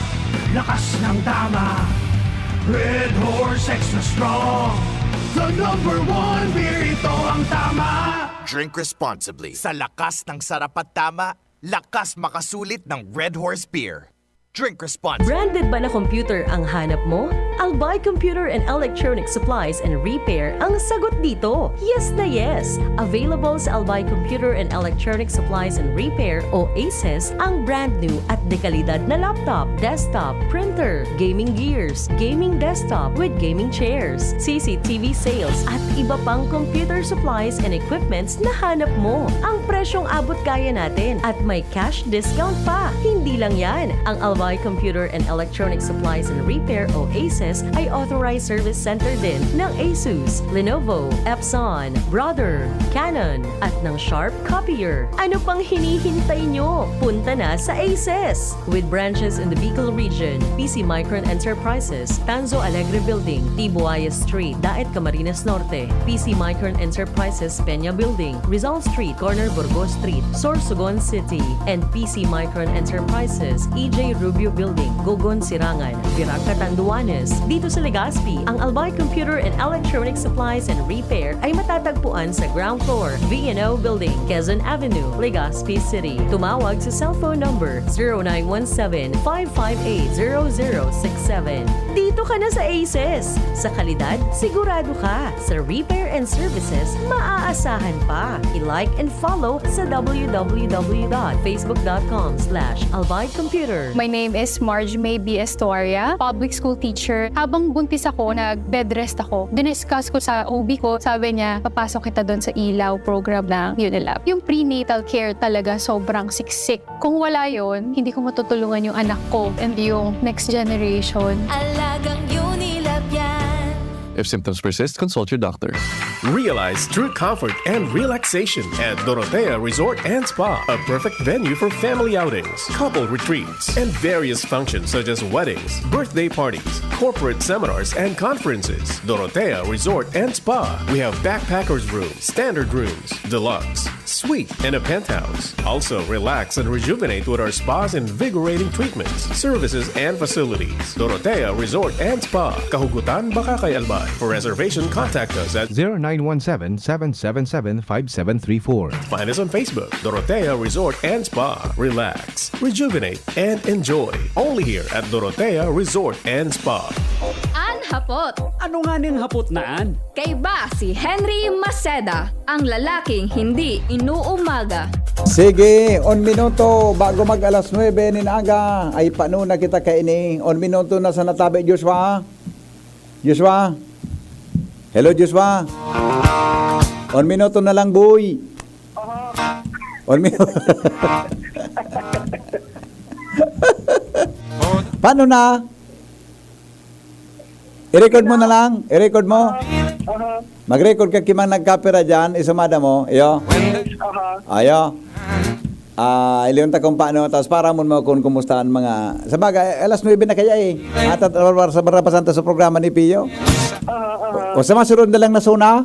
lakas ng tama. Red Horse Extra Strong, the #1 beer, ito ang tama. Drink responsibly. Sa lakas ng sarap at tama, lakas makasulit ng Red Horse Beer. Drink responsibly. Branded ba na computer ang hanap mo? Albay Computer and Electronic Supplies and Repair ang sagot dito. Yes na yes! Available sa Albay Computer and Electronic Supplies and Repair o ACES ang brand new at dekalidad na laptop, desktop, printer, gaming gears, gaming desktop with gaming chairs, CCTV sales at iba pang computer supplies and equipments na hanap mo. Ang presyong abot kaya natin at may cash discount pa. Hindi lang yan. Ang Albay Computer and Electronic Supplies and Repair o ACES ay authorized service center din ng ASUS, Lenovo, Epson, Brother, Canon at ng Sharp Copier. Ano pang hinihintay nyo? Punta na sa ACES! With branches in the Bicol region, PC Micron Enterprises, Tanzo Alegre Building, Tibuaya Street, Daet Camarines Norte, PC Micron Enterprises, Peña Building, Rizal Street, Corner Burgos Street, Sorsogon City, and PC Micron Enterprises, EJ Rubio Building, Gogon Sirangan, Virac Catanduanes. Dito sa Legazpi, ang Albay Computer and Electronic Supplies and Repair ay matatagpuan sa ground floor, V&O Building, Quezon Avenue, Legazpi City. Tumawag sa cellphone number 0917-558-0067. Dito ka na sa ACES. Sa kalidad, sigurado ka. Sa repair and services, maaasahan pa. I-like and follow sa www.facebook.com/albaycomputer. My name name is Marge May B. Estoria, public school teacher. Habang buntis ako, nag-bed rest ako. Diniscuss ko sa OB ko, sabi niya, papasok kita doon sa ilaw program ng Unilab. Yung prenatal care talaga sobrang siksik. Kung wala yon, hindi ko matutulungan yung anak ko and yung next generation. Alagang Unilab yan. If symptoms persist, consult your doctor. Realize true comfort and relaxation at Dorotea Resort and Spa, a perfect venue for family outings, couple retreats, and various functions such as weddings, birthday parties, corporate seminars, and conferences. Dorotea Resort and Spa. We have backpackers rooms, standard rooms, deluxe, suite, and a penthouse. Also, relax and rejuvenate with our spa's invigorating treatments, services, and facilities. Dorotea Resort and Spa, Kahugutan, Bakakay, Albay. For reservation, contact us at 0917-777-5734. Find us on Facebook, Dorotea Resort and Spa. Relax, rejuvenate, and enjoy. Only here at Dorotea Resort and Spa. Hapot. Ano nga ning hapot naan? Kay ba si Henry Maceda, ang lalaking hindi inuumaga. Sige, 1 minuto bago mag alas 9 ninaga ay paano na kita kaini. 1 minuto na sa natabi, Joshua. Joshua? Hello, Joshua? 1 minuto na lang, boy. 1 minuto. Paano na? I-record mo na lang. I-record mo. Mag-record ka kimang nagkapira dyan. Isumada mo. Iyo. Ayo. Iliyon ta kung paano. Tapos para mo kung kumustahan mga... Sabagay, alas 9 na kaya eh. At sa barapasan sa programa ni Pio. O sa masunod na lang na suna?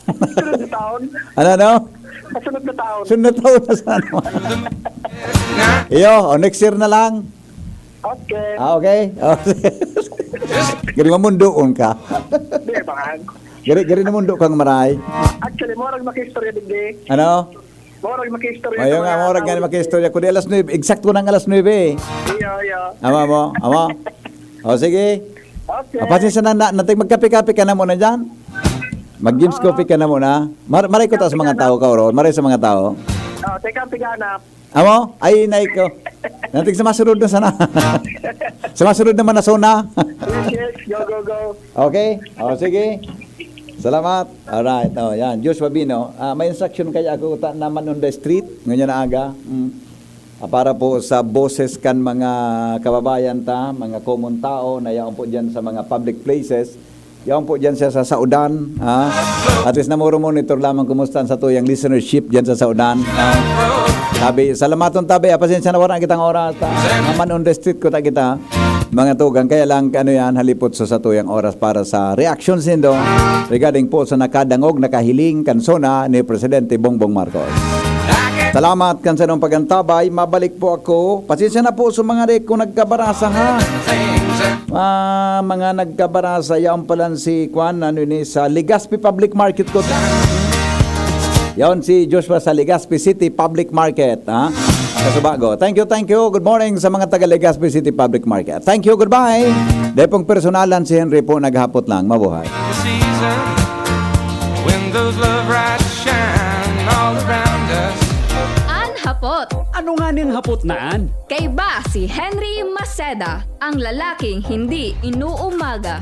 Sunod na taon. Ano? Sunod na taon. Sunod na taon na sana. Iyo, next year na lang. Okay. Okay? Gari mamundoon ka. Di ba? Gari na mundo kang maray. Actually, morag makistorya digdi. Ano? Morag makistorya. Ayaw nga, morag nga makistorya. Kundi alas 9. Eksakto ng alas 9 eh. Iya. Ama mo? O sige. Okay. Pasensya na natin magkape-kape ka na muna dyan. Mag-games coffee ka na muna. Maray ko ta sa mga tao ka, Ron. Maray sa mga tao. Teka, piganap. Amo? Ay, naik ko. Nating sa masunod na sana. Sa masunod naman na sona. Yes, go. Okay? O, sige. Salamat. Alright. O, yan. Diyos Babino. May instruction kaya ako naman on the street. Ngayon na aga. Para po sa boses kan mga kababayan ta, mga common tao na yaon po dyan sa mga public places. Yaon po dyan siya sa Saudan. At least namuro-monitor lamang kumusta sa tuyang listenership dyan sa Saudan. Tabi, salamaton tabi, pasensya na warang kitang oras. Naman on the street ko ta kita. Mga tugang, kaya lang halipot sa tuyang oras para sa reactions nindo regarding po sa nakadangog, nakahiling kansona ni Presidente Bongbong Marcos. Salamat kan sa nung pagantabay. Mabalik po ako. Pasensya na po sa mga kung nagkabarasa ha. Mga nagkabarasa yaon palan si Juan sa Legazpi Public Market ko. Yaon si Joshua sa Legazpi City Public Market ha. Kasubago. Thank you. Good morning sa mga taga Legazpi City Public Market. Thank you, goodbye. Dahil pong personalan si Henry po naghapot lang. Mabuhay. When those love rights shine all around us. Hapot. Ano nga ning hapot naan? Kay ba si Henry Maceda, ang lalaking hindi inuumaga.